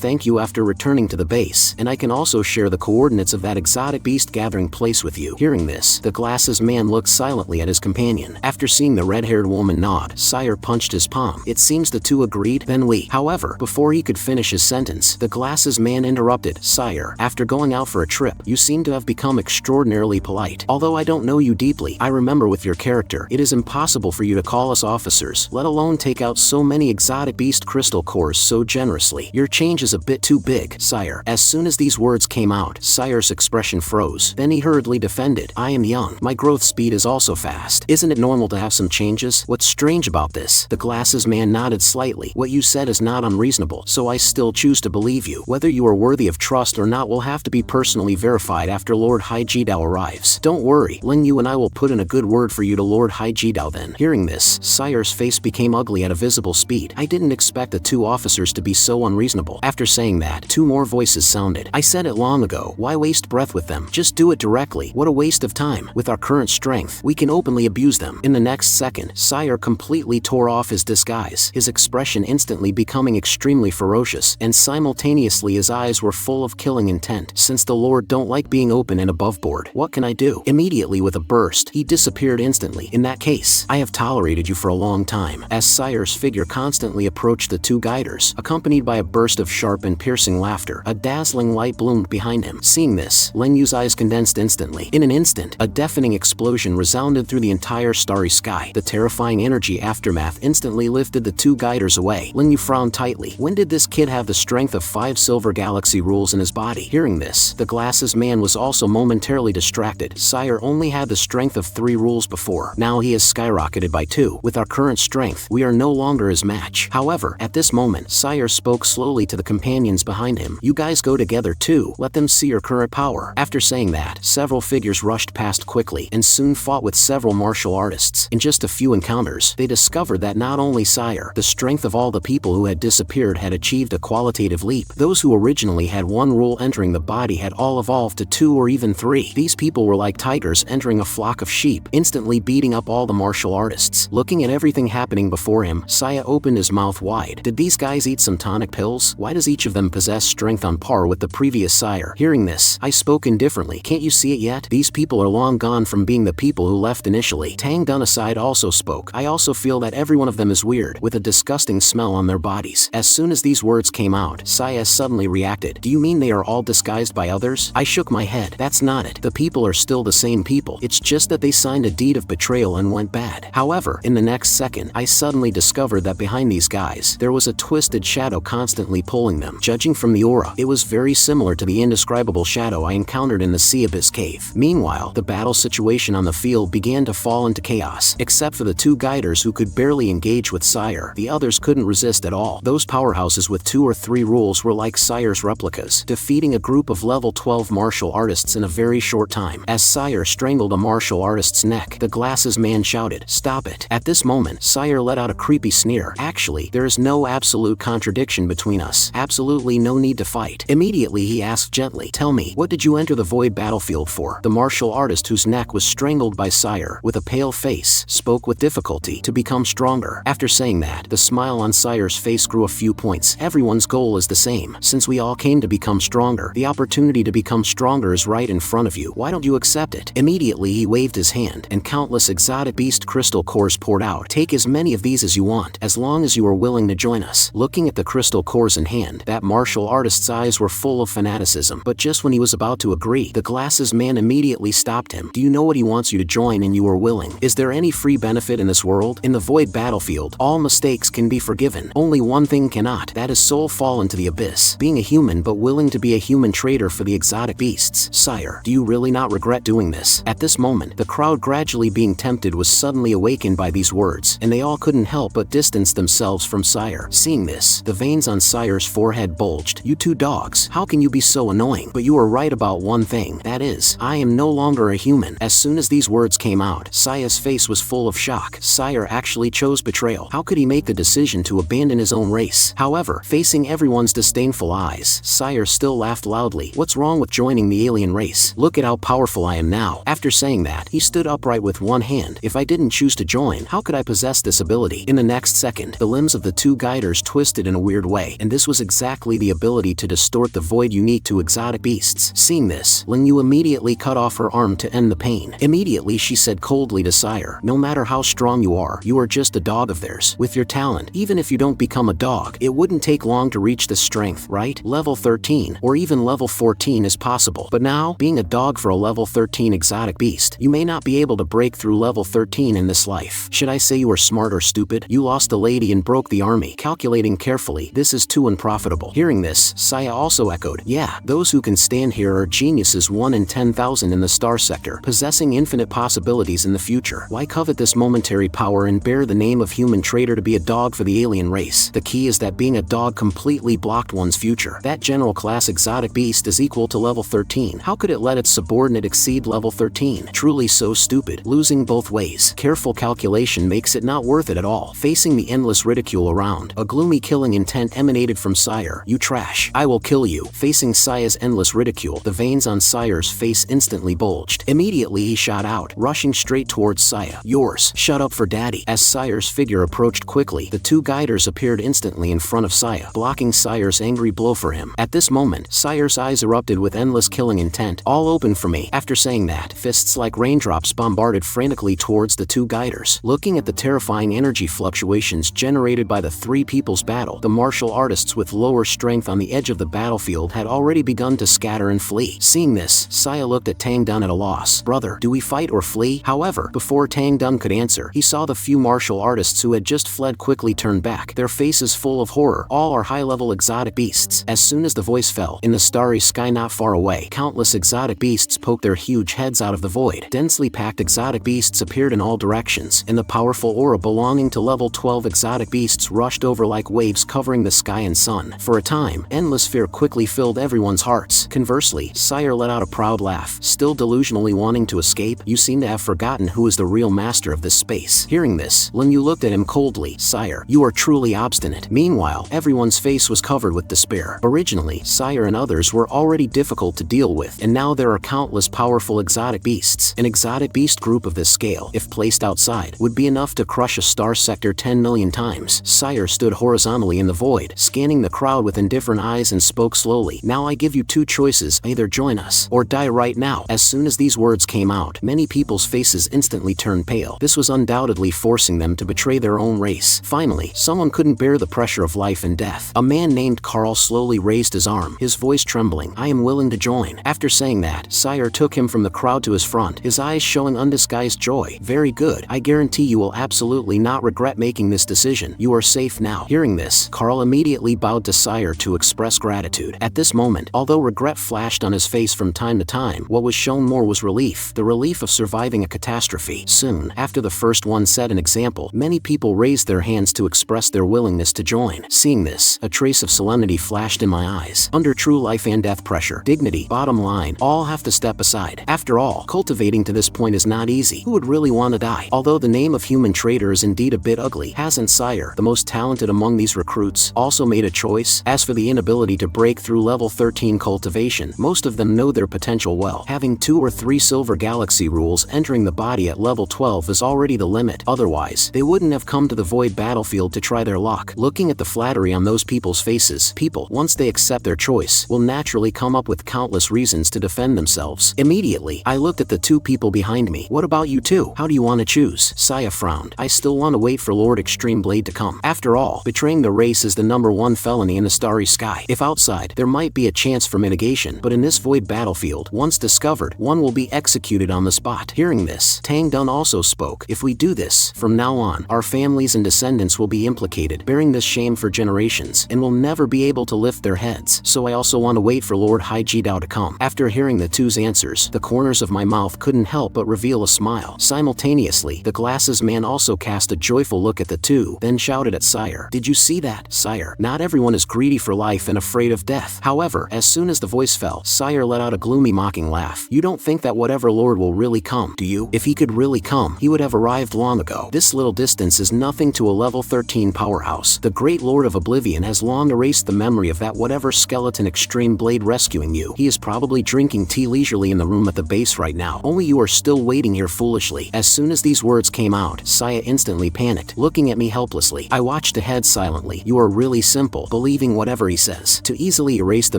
thank you after returning to the base, and I can also share the coordinates of that exotic beast gathering place with you." Hearing this, the glasses man looked silently at his companion. After seeing the red-haired woman nod, Sire punched his palm. It seems the two agreed, then we. However, before he could finish his sentence, the glasses man interrupted. "Sire, after going out for a trip, you seem to have become extraordinarily polite. Although I don't know you deeply, I remember with your character, it is impossible for you to call us officers, let alone take out so many exotic beast crystal cores so generously. Your change is a bit too big, Sire." As soon as these words came out, Sire's expression froze. Then he hurriedly defended, "I am young. My growth speed is also fast. Isn't it normal to have some changes? What's strange about this?" The glasses man nodded slightly. "What you said is not unreasonable, so I still choose to believe you. Whether you are worthy of trust or not will have to be personally verified after Lord Haijidao arrives. Don't worry, Ling Yu and I will put in a good word for you to Lord Haijidao then." Hearing this, Sire's face became ugly at a visible speed. "I didn't expect the two officers to be so unreasonable." After saying that, two more voices sounded. "I said it long ago. Why waste breath with them? Just do it directly. What a waste of time. With our current strength, we can openly abuse them." In the next second, Sire completely tore off his disguise, his expression instantly becoming extremely ferocious, and simultaneously his eyes were full of killing intent. "Since the Lord don't like being open and above board, what can I do?" Immediately with a burst, he disappeared instantly. "In that case, I have tolerated you for a long time." As Sire's figure constantly approached the two guiders, accompanied by a burst of sharp and piercing laughter, a dazzling light bloomed behind him. Seeing this, Ling Yu's eyes condensed instantly. In an instant, a deafening explosion resounded through the entire starry sky. The terrifying energy aftermath instantly lifted the two guiders away. Ling Yu frowned tightly. When did this kid have the strength of 5 silver galaxy rules in his body? Hearing this, the glasses man was also momentarily distracted. Sire only had the strength of 3 rules before. Now he has skyrocketed by 2. With our current strength, we are no longer his match. However, at this moment, Sire spoke slowly to the companions behind him. "You guys go together too. Let them see your current power." After saying that, several figures rushed past quickly and soon fought with several martial artists. In just a few encounters, they discovered that not only Sire, the strength of all the people who had disappeared had achieved a qualitative leap. Those who originally had 1 rule entering the body had all evolved to 2 or even 3. These people were like tigers entering a flock of sheep, instantly beating up all the martial artists. Looking at everything happening before him, Sire opened his mouth wide. Did these guys eat some tonic pills? Why does each of them possess strength on par with the previous Sire? Hearing this, I spoke indifferently. Can't you see it yet? These people are long gone from being the people who left initially. Tang Dunaside also spoke. I also feel that every one of them is weird, with a disgusting smell on their bodies. As soon as these words came out, Sire suddenly reacted. Do you mean they are all disguised by others? I shook my head. That's not it. The people are still the same people. It's just that they signed a deed of betrayal and went bad. However, in the next second, I suddenly discovered that behind these guys, there was a twisted shadow constantly pulling them. Judging from the aura, it was very similar to the indescribable shadow I encountered in the Sea Abyss cave. Meanwhile, the battle situation on the field began to fall into chaos. Except for the two guiders who could barely engage with Sire, the others couldn't resist at all. Those powerhouses with 2 or 3 rules were like Sire's replicas, defeating a group of level 12 martial artists in a very short time. As Sire strangled a martial artist's neck, the glasses man shouted, "Stop it." At this moment, Sire let out a creepy sneer. "Actually, there is no absolute contradiction between us. Absolutely no need to fight." Immediately he asked gently, "Tell me, what did you enter the void battlefield for?" The martial artist whose neck was strangled by Sire, with a pale face, spoke with difficulty, "To become stronger." After saying that, the smile on Sire's face grew a few points. "Everyone's goal is the same. Since we all came to become stronger, the opportunity to become stronger is right in front of you. Why don't you accept it?" Immediately he waved his hand, and countless exotic beast crystal cores poured out. "Take as many of these as you want, as long as you are willing to join us." Looking at the crystal cores in hand, that martial artist's eyes were full of fanaticism. But just when he was about to agree, the glasses man immediately stopped him. "Do you know what he wants you to join and you are willing? Is there any free benefit in this world? In the void battlefield, all mistakes can be forgiven. Only one thing cannot. That is soul fall into the abyss. Being a human but willing to be a human trader for the exotic beasts. Sire, do you really not regret doing this?" At this moment, the crowd gradually being tempted was suddenly awakened by these words, and they all couldn't help but distance themselves from Sire. Seeing this, the veins on Sire's forehead bulged. "You two dogs, how can you be so annoying? But you are right about one thing, that is, I am no longer a human." As soon as these words came out, Sire's face was full of shock. Sire actually chose betrayal. How could he make the decision to abandon his own race? However, facing everyone's disdainful eyes, Sire still laughed loudly. "What's wrong with joining the alien race? Look at how powerful I am now." After saying that, he stood upright with one hand, If I didn't choose to join, how could I possess this ability? In the next second, the limbs of the two guiders twisted in a weird way, and this was exactly the ability to distort the void unique to exotic beasts. Seeing this, Lin Yu immediately cut off her arm to end the pain. Immediately she said coldly to Sire, no matter how strong you are just a dog of theirs. With your talent, even if you don't become a dog, it wouldn't take long to reach this strength, right? Level 13, or even level 14 is possible. But now, being a dog for a level 13 exotic beast, you may not be able to break through level 13 in this life. Should I say you are smart or stupid? You lost the lady and broke the army. Calculating carefully, this is too unprofitable. Hearing this, Saya also echoed, yeah, those who can stand here are geniuses 1 in 10,000 in the star sector, possessing infinite possibilities in the future. Why covet this momentary power and bear the name of human traitor to be a dog for the alien race? The key is that being a dog completely blocked one's future. That general class exotic beast is equal to level 13. How could it let its subordinate exceed level 13? Truly so stupid, losing both ways. Careful calculation makes it not worth it at all. Facing the endless ridicule around, a gloomy killing intent emanated from Sire. You trash. I will kill you. Facing Saya's endless ridicule, the veins on Sire's face instantly bulged. Immediately he shot out, rushing straight towards Saya. Yours. Shut up for daddy. As Sire's figure approached quickly, the two guiders appeared instantly in front of Saya, blocking Sire's angry blow for him. At this moment, Sire's eyes erupted with endless killing intent. All open for me. After saying that, fists like raindrops bombarded frantically towards the two guiders. Looking at the terrifying energy fluctuations generated by the three people's battle, the martial artists with lower strength on the edge of the battlefield had already begun to scatter and flee. Seeing this, Saya looked at Tang Dun at a loss. Brother, do we fight or flee? However, before Tang Dun could answer, he saw the few martial artists who had just fled quickly turn back, their faces full of horror. All are high-level exotic beasts. As soon as the voice fell, in the starry sky not far away, countless exotic beasts poked their huge heads out of the void. Densely packed exotic beasts appeared in all directions, and the powerful aura belonging to level 12 exotic beasts rushed over like waves covering the sky and sun. For a time, endless fear quickly filled everyone's hearts. Conversely, Sire let out a proud laugh, still delusionally wanting to escape. You seem to have forgotten who is the real master of this space. Hearing this, Lin Yu looked at him coldly. Sire, you are truly obstinate. Meanwhile, everyone's face was covered with despair. Originally, Sire and others were already difficult to deal with, and now there are countless powerful exotic beasts. An exotic beast group of this scale, if placed outside, would be enough to crush a star sector 10 million times. Sire stood horizontally in the void, scanning the crowd with indifferent eyes and spoke slowly. Now I give you two choices, either join us, or die right now. As soon as these words came out, many people's faces instantly turned pale. This was undoubtedly forcing them to betray their own race. Finally, someone couldn't bear the pressure of life and death. A man named Carl slowly raised his arm, his voice trembling. I am willing to join. After saying that, Sire took him from the crowd to his front, his eyes showing undisguised joy. Very good. I guarantee you will absolutely not regret making this decision. You are safe now. Hearing this, Carl immediately bowed to Sire to express gratitude. At this moment, although regret flashed on his face from time to time, what was shown more was relief, the relief of surviving a catastrophe. Soon, after the first one set an example, many people raised their hands to express their willingness to join. Seeing this, a trace of solemnity flashed in my eyes. Under true life and death pressure, dignity, bottom line, all have to step aside. After all, cultivating to this point is not easy. Who would really want to die? Although the name of human traitor is indeed a bit ugly, hasn't Sire, the most talented among these recruits, also made a choice? As for the inability to break through level 13 cultivation, most of them know their potential well. Having 2 or 3 silver galaxy rules entering the body at level 12 is already the limit. Otherwise, they wouldn't have come to the void battlefield to try their luck. Looking at the flattery on those people's faces, people, once they accept their choice, will naturally come up with countless reasons to defend themselves. Immediately, I looked at the 2 people behind me. What about you two? How do you want to choose? Saya frowned. I still want to wait for Lord Extreme Blade to come. After all, betraying the race is the #1 felony in the starry sky. If outside, there might be a chance for mitigation, but in this void battlefield, once discovered, one will be executed on the spot. Hearing this, Tang Dun also spoke. If we do this, from now on, our families and descendants will be implicated, bearing this shame for generations, and will never be able to lift their heads. So I also want to wait for Lord Hai Ji Dao to come. After hearing the two's answers, the corners of my mouth couldn't help but reveal a smile. Simultaneously, the glasses man also cast a joyful look at the two, then shouted at Sire. Did you see that? Sire, not everyone is greedy for life and afraid of death. However, as soon as the voice fell, Sire let out a gloomy mocking laugh. You don't think that whatever lord will really come, do you? If he could really come, he would have arrived long ago. This little distance is nothing to a level 13 powerhouse. The great Lord of Oblivion has long erased the memory of that whatever skeleton Extreme Blade rescuing you. He is probably drinking tea leisurely in the room at the base right now. Only you are still waiting here foolishly. As soon as these words came out, Sire instantly panicked, looking at me helplessly. I watched ahead silently. You are really simple, believing whatever he says. To easily erase the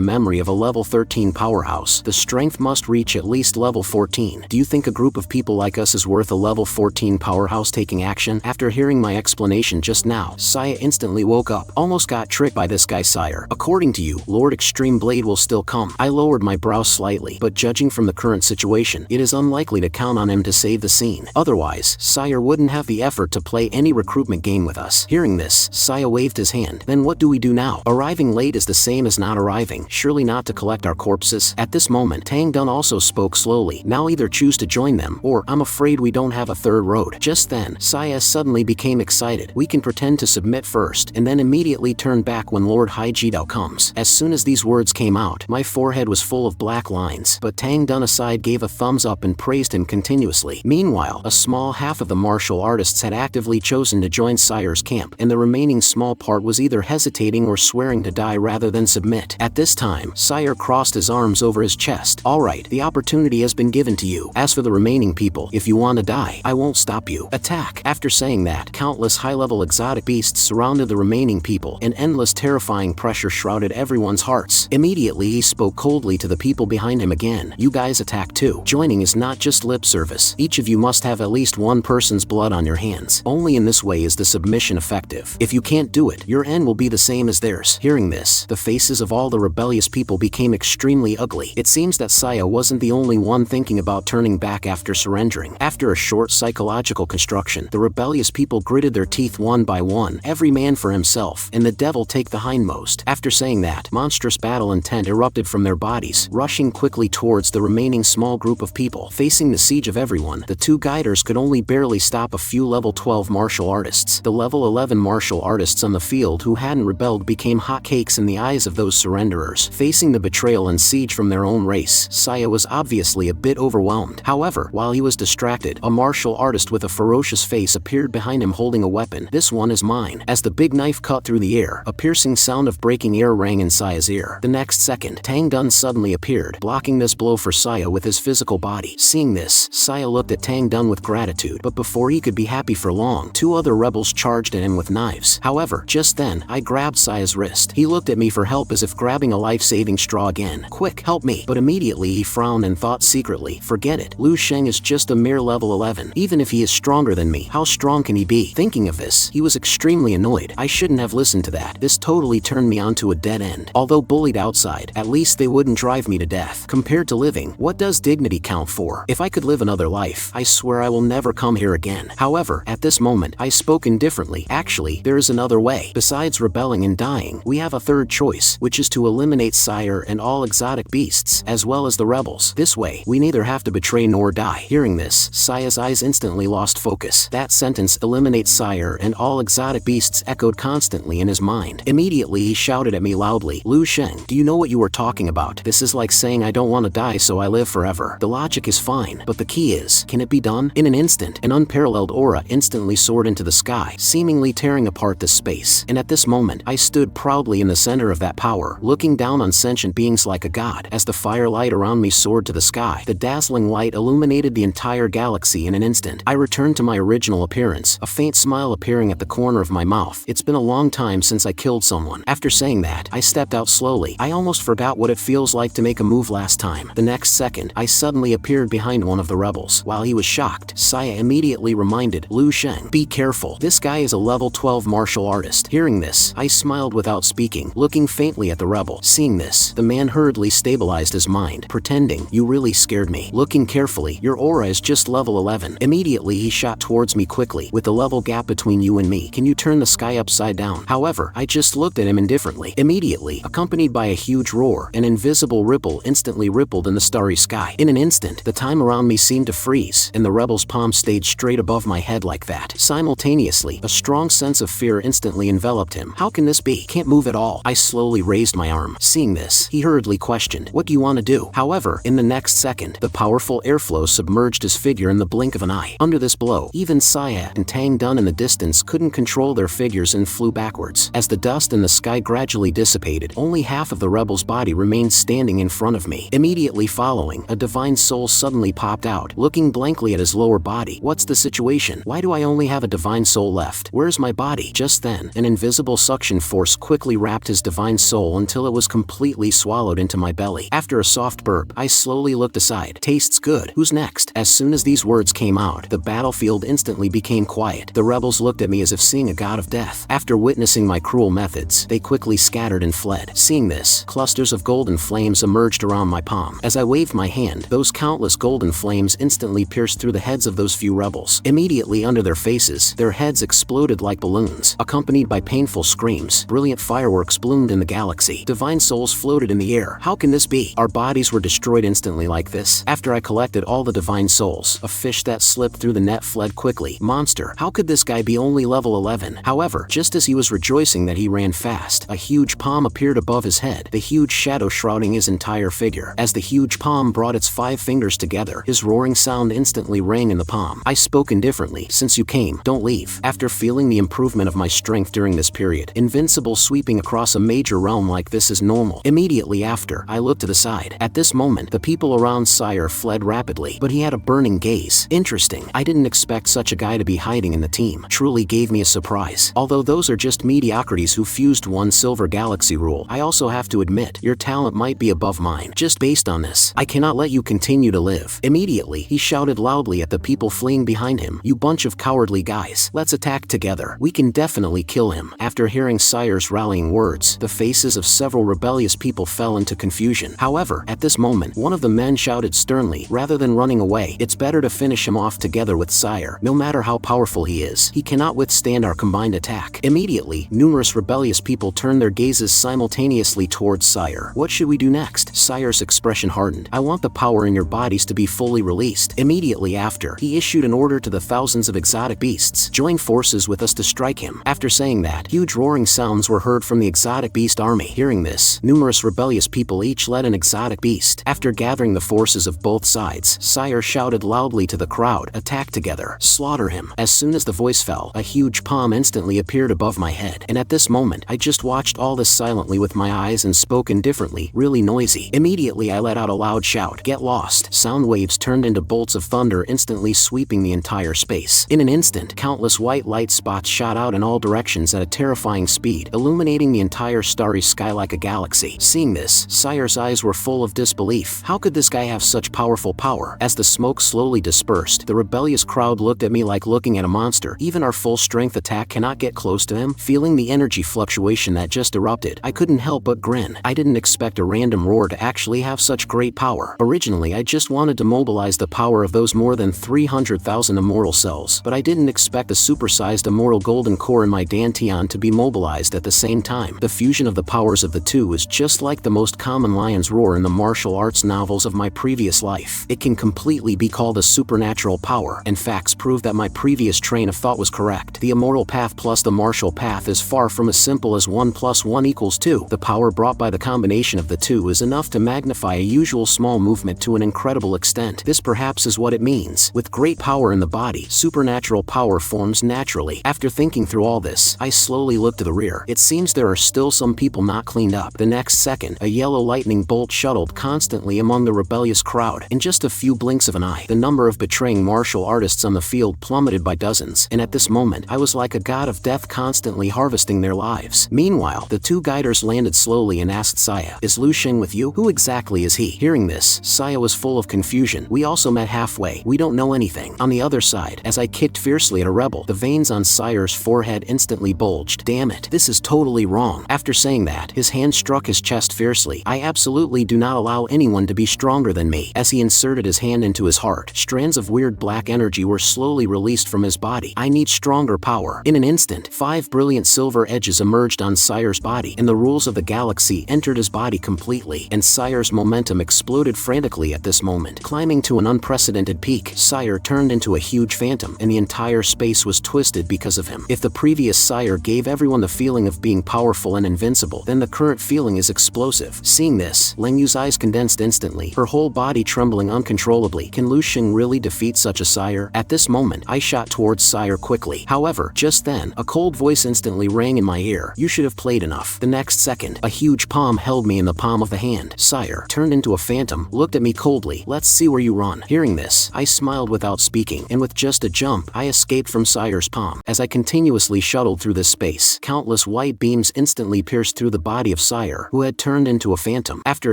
memory of a level 13 powerhouse, the strength must reach at least level 14. Do you think a group of people like us is worth a level 14 powerhouse taking action? After hearing my explanation just now, Sire instantly woke up. Almost got tricked by this guy, Sire. According to you, Lord Extreme Blade will still come. I lowered my brows slightly, but judging from the current situation, it is unlikely to count on him to save the scene. Otherwise, Sire wouldn't have the effort to play any recruitment game with us. Hearing this, Sire waved his hand. Then what do we do now? Arriving late is the same as not arriving. Surely not to collect our corpses? At this moment, Tang Dun also spoke slowly. Now either choose to join them, or I'm afraid we don't have a third road. Just then, Sire suddenly became excited. We can pretend to submit first, and then immediately turn back when Lord Haijidao comes. As soon as these words came out, my forehead was full of black lines, but Tang Dun aside gave a thumbs up and praised him continuously. Meanwhile, a small half of the martial artists had actively chosen to join Sire's camp, and the remaining small part was either hesitating or swearing to die rather than submit. At this time, Sire crossed his arms over his chest. Alright, the opportunity has been given to you. As for the remaining people, if you want to die, I won't stop you. Attack! After saying that, countless high-level exotic beasts surrounded the remaining people. An endless terrifying pressure shrouded everyone's hearts. Immediately he spoke coldly to the people behind him again. You guys attack too. Joining is not just lip service. Each of you must have at least one person's blood on your hands. Only in this way is the submission effective. If you can't do it, your end will be the same as theirs. Hearing this, the faces of all the rebellious people became extremely ugly. It seems that Sire wasn't the only one thinking about turning back after surrendering. After a short psychological construction, the rebellious people gritted their teeth one by one, every man for himself, and the devil take the hindmost. After saying that, monstrous battle intent erupted from their bodies, rushing quickly towards the remaining small group of people. Facing the siege of everyone, the two guiders could only barely stop a few level 12 martial artists. The level 11 martial artists on the field who hadn't rebelled became hotcakes in the eyes of those surrenderers. Facing the betrayal and siege from their own race, Sire was obviously a bit overwhelmed. However, while he was distracted, a martial artist with a ferocious face appeared behind him holding a weapon. This one is mine. As the big knife cut through the air, a piercing sound of breaking air rang in Sire's ear. The next second, Tang Dun suddenly appeared, blocking this blow for Sire with his physical body. Seeing this, Sire looked at Tang Dun with gratitude, but before he could be happy for long, two other rebels charged at him with knives. However, just then, I grabbed Sire's wrist. He looked at me for help as if grabbing a life-saving straw again. Quick, help me! But immediately he frowned and thought secretly, forget it. Lu Sheng is just a mere level 11. Even if he is stronger than me, how strong can he be? Thinking of this, he was extremely annoyed. I shouldn't have listened to that. This totally turned me onto a dead end. Although bullied outside, at least they wouldn't drive me to death. Compared to living, what does dignity count for? If I could live another life, I swear I will never come here again. However, at this moment, I spoke indifferently. Actually, there is another way. Besides rebelling and dying, we have a third choice, which is to eliminate Sire and all exotic beasts, as well as the rebels. This way, we neither have to betray nor die. Hearing this, Sire's eyes instantly lost focus. That sentence, eliminate Sire and all exotic beasts, echoed constantly in his mind. Immediately he shouted at me loudly, Lu Sheng, do you know what you are talking about? This is like saying I don't want to die so I live forever. The logic is fine, but the key is, can it be done? In an instant, an unparalleled aura instantly soared into the sky, seemingly tearing apart the space. And at this moment, I stood proudly in the center of that power, looking down on sentient beings like a god. As the firelight around me soared to the sky, the dazzling light illuminated the entire galaxy in an instant. I returned to my original appearance, a faint smile appearing at the corner of my mouth. It's been a long time since I killed someone. After saying that, I stepped out slowly. I almost forgot what it feels like to make a move last time. The next second, I suddenly appeared behind one of the rebels. While he was shocked, Sire immediately reminded Lu Sheng, be careful. This guy is a level 12 martial artist. Hearing this, I smiled without speaking, looking faintly at the rebel. Seeing this, the man hurriedly stabilized his mind, pretending, you really scared me. Looking carefully, your aura is just level 11. Immediately he shot towards me quickly. With the level gap between you and me, can you turn the sky upside down? However, I just looked at him indifferently. Immediately, accompanied by a huge roar, an invisible ripple instantly rippled in the starry sky. In an instant, the time around me seemed to freeze, and the rebel's palm stayed straight above my head like that. Simultaneously, a strong sense of fear instantly enveloped him. How can this be? Can't move at all. I slowly raised my arm. Seeing this, he hurriedly questioned, what do you want to do? However, in the next second, the powerful airflow submerged his figure in the blink of an eye. Under this blow, even Sire and Tang Dun in the distance couldn't control their figures and flew backwards. As the dust in the sky gradually dissipated, only half of the rebel's body remained standing in front of me. Immediately following, a divine soul suddenly popped out. Looking blankly at his his lower body. What's the situation? Why do I only have a divine soul left? Where's my body? Just then, an invisible suction force quickly wrapped his divine soul until it was completely swallowed into my belly. After a soft burp, I slowly looked aside. Tastes good. Who's next? As soon as these words came out, the battlefield instantly became quiet. The rebels looked at me as if seeing a god of death. After witnessing my cruel methods, they quickly scattered and fled. Seeing this, clusters of golden flames emerged around my palm. As I waved my hand, those countless golden flames instantly pierced through the heads of those few rebels. Immediately under their faces, their heads exploded like balloons, accompanied by painful screams. Brilliant fireworks bloomed in the galaxy. Divine souls floated in the air. How can this be? Our bodies were destroyed instantly like this. After I collected all the divine souls, a fish that slipped through the net fled quickly. Monster, how could this guy be only level 11? However, just as he was rejoicing that he ran fast, a huge palm appeared above his head, the huge shadow shrouding his entire figure. As the huge palm brought its 5 fingers together, his roaring sound instantly rang in the palm. I spoke indifferently. Since you came, don't leave. After feeling the improvement of my strength during this period, invincible sweeping across a major realm like this is normal. Immediately after, I looked to the side. At this moment, the people around Sire fled rapidly, but he had a burning gaze. Interesting. I didn't expect such a guy to be hiding in the team. Truly gave me a surprise. Although those are just mediocrities who fused one silver galaxy rule, I also have to admit, your talent might be above mine. Just based on this, I cannot let you continue to live. Immediately, he shouted loudly at the people fleeing behind him. You bunch of cowardly guys. Let's attack together. We can definitely kill him. After hearing Sire's rallying words, the faces of several rebellious people fell into confusion. However, at this moment, one of the men shouted sternly, rather than running away, it's better to finish him off together with Sire. No matter how powerful he is, he cannot withstand our combined attack. Immediately, numerous rebellious people turned their gazes simultaneously towards Sire. What should we do next? Sire's expression hardened. I want the power in your bodies to be fully released. Immediately after, he issued an order to the thousands of exotic beasts. Join forces with us to strike him. After saying that, huge roaring sounds were heard from the exotic beast army. Hearing this, numerous rebellious people each led an exotic beast. After gathering the forces of both sides, Sire shouted loudly to the crowd, attack together, slaughter him. As soon as the voice fell, a huge palm instantly appeared above my head, and at this moment, I just watched all this silently with my eyes and spoke indifferently, really noisy. Immediately I let out a loud shout, get lost. Sound waves turned into bolts of thunder instantly sweeping the entire space. In an instant, countless white light spots shot out in all directions at a terrifying speed, illuminating the entire starry sky like a galaxy. Seeing this, Sire's eyes were full of disbelief. How could this guy have such powerful power? As the smoke slowly dispersed, the rebellious crowd looked at me like looking at a monster. Even our full strength attack cannot get close to him. Feeling the energy fluctuation that just erupted, I couldn't help but grin. I didn't expect a random roar to actually have such great power. Originally, I just wanted to mobilize the power of those more than 300,000 immortal cells, but I didn't expect the supersized immortal golden core in my Dantian to be mobilized at the same time. The fusion of the powers of the two is just like the most common lion's roar in the martial arts novels of my previous life. It can completely be called a supernatural power, and facts prove that my previous train of thought was correct. The immortal path plus the martial path is far from as simple as 1 + 1 = 2. The power brought by the combination of the two is enough to magnify a usual small movement to an incredible extent. This perhaps is what it means. With great power in the body, supernatural power forms naturally. After thinking through all this, I slowly looked to the rear. It seems there are still some people not cleaned up. The next second, a yellow lightning bolt shuttled constantly among the rebellious crowd. In just a few blinks of an eye, the number of betraying martial artists on the field plummeted by dozens, and at this moment, I was like a god of death constantly harvesting their lives. Meanwhile, the two guiders landed slowly and asked Sire, is Lu Sheng with you? Who exactly is he? Hearing this, Sire was full of confusion. We also met halfway. We don't know anything. On the other side, as I kicked fiercely at a rebel, the veins on Sire's forehead instantly bulged. Damn it, this is totally wrong. After saying that, his hand struck his chest fiercely. I absolutely do not allow anyone to be stronger than me. As he inserted his hand into his heart, strands of weird black energy were slowly released from his body. I need stronger power. In an instant, 5 brilliant silver edges emerged on Sire's body, and the rules of the galaxy entered his body completely, and Sire's momentum exploded frantically at this moment. Climbing to an unprecedented peak, Sire turned into a huge phantom, and the entire space was twisted because of him. If the previous Sire gave everyone the feeling of being powerful and invincible, then the current feeling is explosive. Seeing this, Ling Yu's eyes condensed instantly, her whole body trembling uncontrollably. Can Lu Sheng really defeat such a Sire? At this moment, I shot towards Sire quickly. However, just then, a cold voice instantly rang in my ear. You should have played enough. The next second, a huge palm held me in the palm of the hand. Sire turned into a phantom, looked at me coldly. Let's see where you run. Hearing this, I smiled without speaking, and with just a jump, I escaped from Sire's palm. As I continuously shuttled through this space, countless white beams instantly pierced through the body of Sire, who had turned into a phantom. After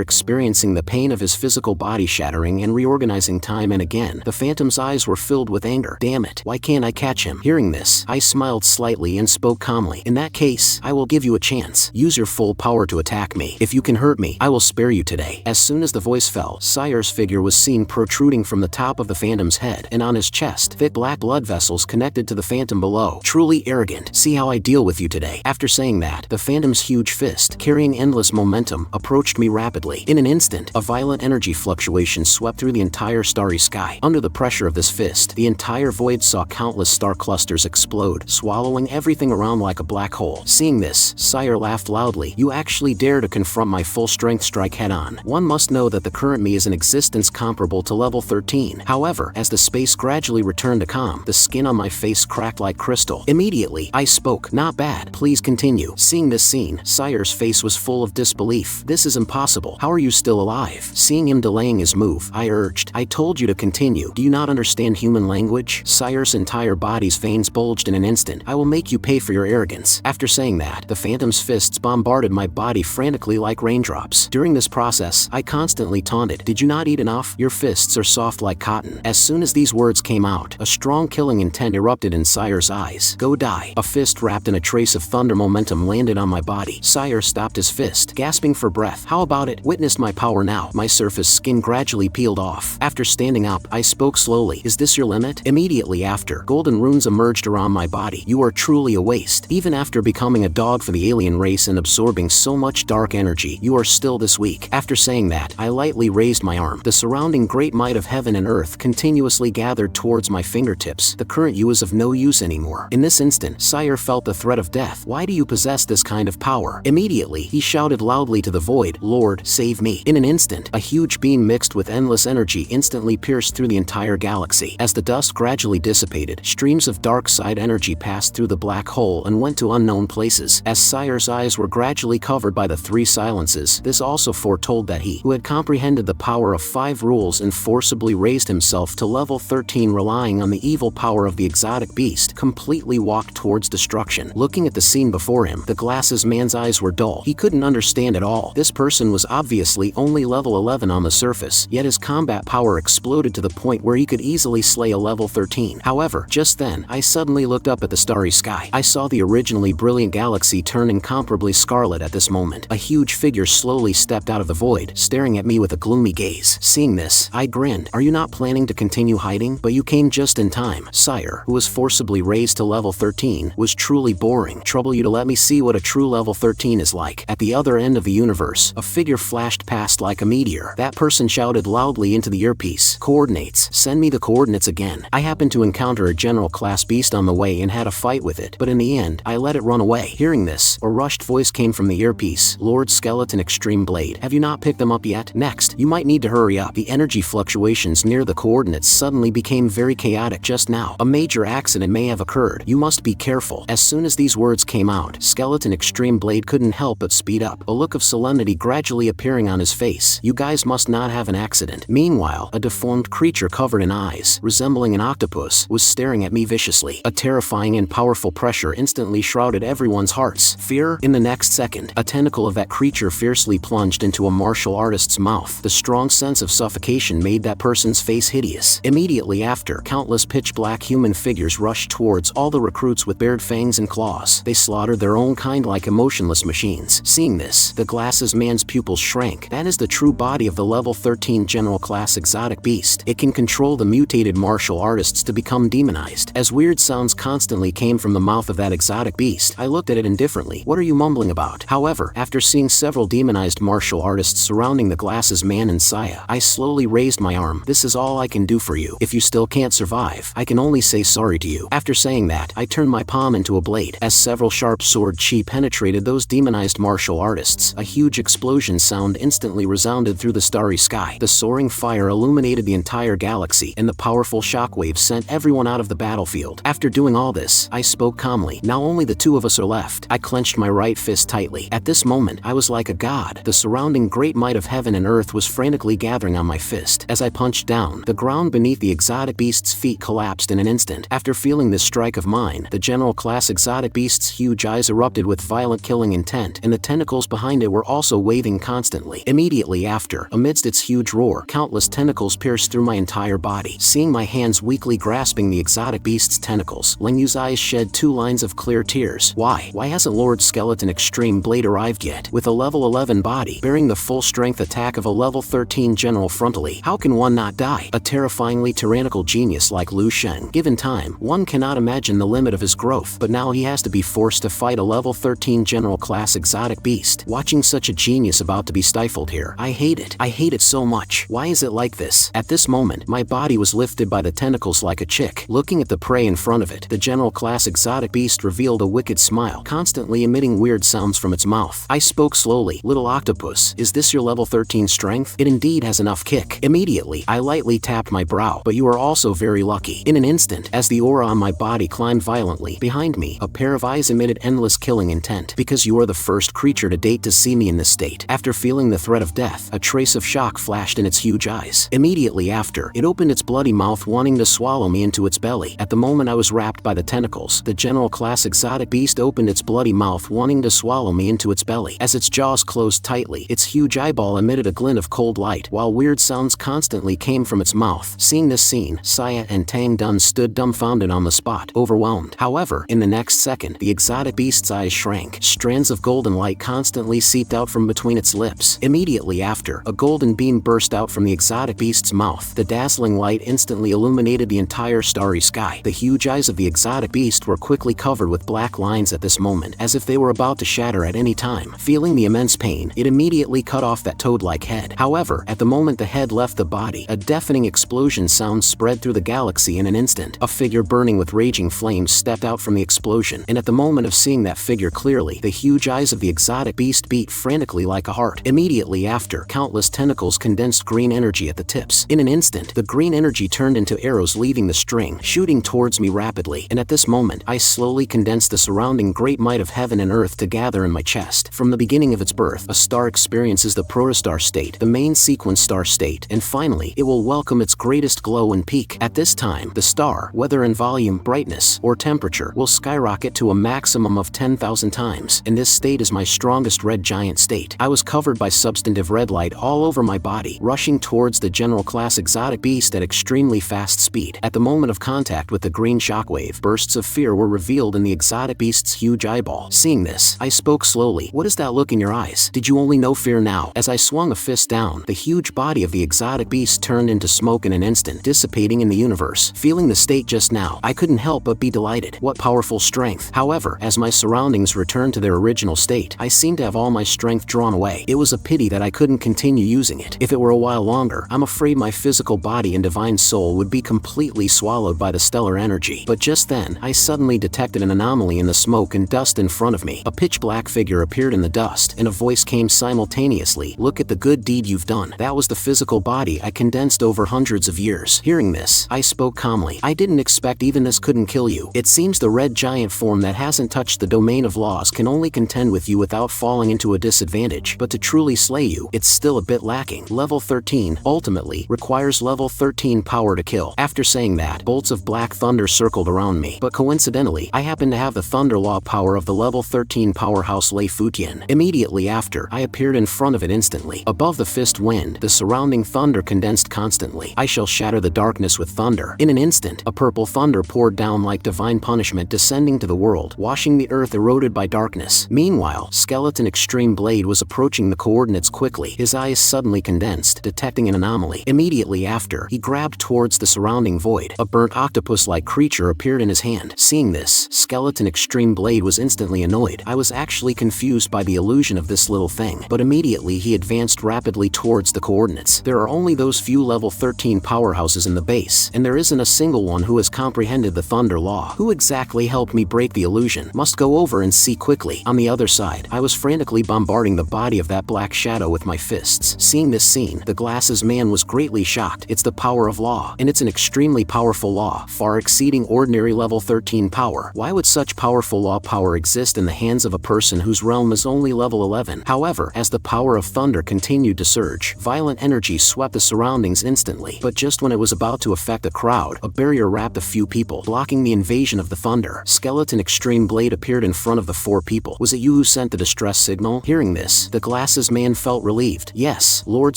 experiencing the pain of his physical body shattering and reorganizing time and again, the phantom's eyes were filled with anger. Damn it, why can't I catch him? Hearing this, I smiled slightly and spoke calmly. In that case, I will give you a chance. Use your full power to attack me. If you can hurt me, I will spare you today. As soon as the voice fell, Sire's figure was seen protruding from the top of the phantom's head, and on his chest, thick black blood vessels connected to the phantom below. Truly arrogant. See how I deal with you today. After saying that, the phantom's huge fist, carrying endless momentum, approached me rapidly. In an instant, a violent energy fluctuation swept through the entire starry sky. Under the pressure of this fist, the entire void saw countless star clusters explode, swallowing everything around like a black hole. Seeing this, Sire laughed loudly. You actually dare to confront my full-strength strike head-on. One must know that the current me is an existence comparable to level 13. However, as the space gradually returned to calm, the skin on my face cracked like crystal. Immediately, I spoke. Not bad. Please continue. Seeing this scene, Sire's face was full of disbelief. This is impossible. How are you still alive? Seeing him delaying his move, I urged. I told you to continue. Do you not understand human language? Sire's entire body's veins bulged in an instant. I will make you pay for your arrogance. After saying that, the phantom's fists bombarded my body frantically like raindrops. During this process, I constantly taunted. Did you not eat enough? Your fists are soft like cotton. As soon as these words came out, a strong killing intent erupted in Sire's eyes. Go die. A fist wrapped in a trace of thunder momentum landed on my body. Sire stopped his fist, gasping for breath. How about it? Witness my power now. My surface skin gradually peeled off. After standing up, I spoke slowly. Is this your limit? Immediately after, golden runes emerged around my body. You are truly a waste. Even after becoming a dog for the alien race and absorbing so much dark energy, you are still this weak. After saying that, I lightly raised my arm. The surrounding great might of heaven and earth continuously gathered towards my fingertips. The current you is of no use anymore. In this instant, Sire felt the threat of death. Why do you possess this kind of power? Immediately, he shouted loudly to the void, Lord, save me. In an instant, a huge beam mixed with endless energy instantly pierced through the entire galaxy. As the dust gradually dissipated, streams of dark side energy passed through the black hole and went to unknown places. As Sire's eyes were gradually covered by the three silences, this also foretold that he, who had comprehended the power of 5 rules and forcibly raised himself to level 13 relying on the evil power of the exotic beast, completely walked towards destruction. Looking at the scene before him, the glasses man's eyes were dull. He couldn't understand at all. This person was obviously only level 11 on the surface, yet his combat power exploded to the point where he could easily slay a level 13. However, just then, I suddenly looked up at the starry sky. I saw the originally brilliant galaxy turn incomparably scarlet at this moment. A huge figure slowly stepped out of the void, staring at me with a gloomy gaze. Seeing this, I grinned. Are you not planning to continue hiding? But you came just in time. Sire, who was forcibly raised to level 13, was truly boring. Trouble you to let me see what a true level 13 is like. At the other end of the universe, a figure flashed past like a meteor. That person shouted loudly into the earpiece. Coordinates. Send me the coordinates again. I happened to encounter a general class beast on the way and had a fight with it, but in the end, I let it run away. Hearing this, a rushed voice came from the earpiece. Lord Skeleton Extreme Blade. Have you not picked them up yet? Next, you might need to hurry up. The energy fluctuations near the coordinates suddenly became very chaotic just now. A major accident may have occurred. You must be careful. As soon as these words came out, Skeleton Extreme Blade couldn't help but speed up, a look of solemnity gradually appearing on his face. You guys must not have an accident. Meanwhile, a deformed creature covered in eyes, resembling an octopus, was staring at me viciously. A terrifying and powerful pressure instantly shrouded everyone's hearts. Fear? In the next second, a tentacle of that creature fiercely plunged into a martial artist's mouth. The strong sense of suffocation made that person's face hideous. Immediately after, countless pitch-black human figures rushed towards all the recruits with bared fangs and claws. They slaughtered their own kind like emotionless machines. Seeing this, the glasses man's pupils shrank. That is the true body of the level 13 general class exotic beast. It can control the mutated martial artists to become demonized. As weird sounds constantly came from the mouth of that exotic beast, I looked at it indifferently. What are you mumbling about? However, after seeing several demonized martial artists surrounding the glasses man and Sire, I slowly raised my arm. This is all I can do for you. If you still can't survive, I can only say sorry to you. After saying that, I turned my palm into a blade. As several sharp sword chi penetrated those demonized martial artists, a huge explosion sound instantly resounded through the starry sky. The soaring fire illuminated the entire galaxy, and the powerful shockwave sent everyone out of the battlefield. After doing all this, I spoke calmly. Now only the two of us are left. I clenched my right fist tightly. At this moment, I was like a god. The surrounding great might of heaven and earth was frantically gathering on my fist. As I punched down, the ground ground beneath the exotic beast's feet collapsed in an instant. After feeling this strike of mine, the general class exotic beast's huge eyes erupted with violent killing intent, and the tentacles behind it were also waving constantly. Immediately after, amidst its huge roar, countless tentacles pierced through my entire body. Seeing my hands weakly grasping the exotic beast's tentacles, Ling Yu's eyes shed 2 lines of clear tears. Why hasn't Lord Skeleton Extreme Blade arrived yet? With a level 11 body, bearing the full strength attack of a level 13 general frontally, how can one not die? A terrifyingly tyrannical genius like Lu Sheng. Given time, one cannot imagine the limit of his growth, but now he has to be forced to fight a level 13 general class exotic beast. Watching such a genius about to be stifled here, I hate it. I hate it so much. Why is it like this? At this moment, my body was lifted by the tentacles like a chick. Looking at the prey in front of it, the general class exotic beast revealed a wicked smile, constantly emitting weird sounds from its mouth. I spoke slowly. Little octopus, is this your level 13 strength? It indeed has enough kick. Immediately, I lightly tapped my brow, but you are also very lucky. In an instant, as the aura on my body climbed violently, behind me, a pair of eyes emitted endless killing intent. Because you are the first creature to date to see me in this state. After feeling the threat of death, a trace of shock flashed in its huge eyes. Immediately after, it opened its bloody mouth wanting to swallow me into its belly. At the moment I was wrapped by the tentacles, the general class exotic beast opened its bloody mouth wanting to swallow me into its belly. As its jaws closed tightly, its huge eyeball emitted a glint of cold light, while weird sounds constantly came from its mouth. Seeing this scene, Sire and Tang Dun stood dumbfounded on the spot, overwhelmed. However, in the next second, the exotic beast's eyes shrank. Strands of golden light constantly seeped out from between its lips. Immediately after, a golden beam burst out from the exotic beast's mouth. The dazzling light instantly illuminated the entire starry sky. The huge eyes of the exotic beast were quickly covered with black lines at this moment, as if they were about to shatter at any time. Feeling the immense pain, it immediately cut off that toad-like head. However, at the moment the head left the body, a deafening explosion sound spread through the galaxy in an instant. A figure burning with raging flames stepped out from the explosion, and at the moment of seeing that figure clearly, the huge eyes of the exotic beast beat frantically like a heart. Immediately after, countless tentacles condensed green energy at the tips. In an instant, the green energy turned into arrows leaving the string, shooting towards me rapidly, and at this moment, I slowly condensed the surrounding great might of heaven and earth to gather in my chest. From the beginning of its birth, a star experiences the protostar state, the main sequence star state, and finally, it will welcome its greatest glow and peak. At this time, the star, whether in volume, brightness, or temperature, will skyrocket to a maximum of 10,000 times, and this state is my strongest red giant state. I was covered by substantive red light all over my body, rushing towards the general class exotic beast at extremely fast speed. At the moment of contact with the green shockwave, bursts of fear were revealed in the exotic beast's huge eyeball. Seeing this, I spoke slowly. What is that look in your eyes? Did you only know fear now? As I swung a fist down, the huge body of the exotic beast turned into smoke in an instant, dissipating in the universe. Feeling the state just now, I couldn't help but be delighted. What powerful strength. However, as my surroundings returned to their original state, I seemed to have all my strength drawn away. It was a pity that I couldn't continue using it. If it were a while longer, I'm afraid my physical body and divine soul would be completely swallowed by the stellar energy. But just then, I suddenly detected an anomaly in the smoke and dust in front of me. A pitch-black figure appeared in the dust, and a voice came simultaneously. Look at the good deed you've done. That was the physical body I condensed over hundreds of years. Hearing this, I spoke calmly. I didn't expect even this couldn't kill you. It seems the red giant form that hasn't touched the domain of laws can only contend with you without falling into a disadvantage. But to truly slay you, it's still a bit lacking. Level 13, ultimately, requires level 13 power to kill. After saying that, bolts of black thunder circled around me. But coincidentally, I happen to have the thunder law power of the level 13 powerhouse Lei Futian. Immediately after, I appeared in front of it instantly. Above the fist wind, the surrounding thunder condensed constantly. I shall shatter the darkness with thunder. In an instant, a purple thunder poured down like divine punishment descending to the world, washing the earth eroded by darkness. Meanwhile, Skeleton Extreme Blade was approaching the coordinates quickly. His eyes suddenly condensed, detecting an anomaly. Immediately after, he grabbed towards the surrounding void. A burnt octopus-like creature appeared in his hand. Seeing this, Skeleton Extreme Blade was instantly annoyed. I was actually confused by the illusion of this little thing, but immediately he advanced rapidly towards the coordinates. There are only those few level 13 powerhouses in the base, and there isn't a single one who has comprehended the Thunder Law. Who exactly helped me break the illusion? Must go over and see quickly. On the other side, I was frantically bombarding the body of that black shadow with my fists. Seeing this scene, the glasses man was greatly shocked. It's the power of law, and it's an extremely powerful law, far exceeding ordinary level 13 power. Why would such powerful law power exist in the hands of a person whose realm is only level 11? However, as the power of thunder continued to surge, violent energy swept the surroundings instantly. immediately. But just when it was about to affect the crowd, a barrier wrapped a few people, blocking the invasion of the thunder. Skeleton Extreme Blade appeared in front of the 4 people. Was it you who sent the distress signal? Hearing this, the glasses man felt relieved. Yes, Lord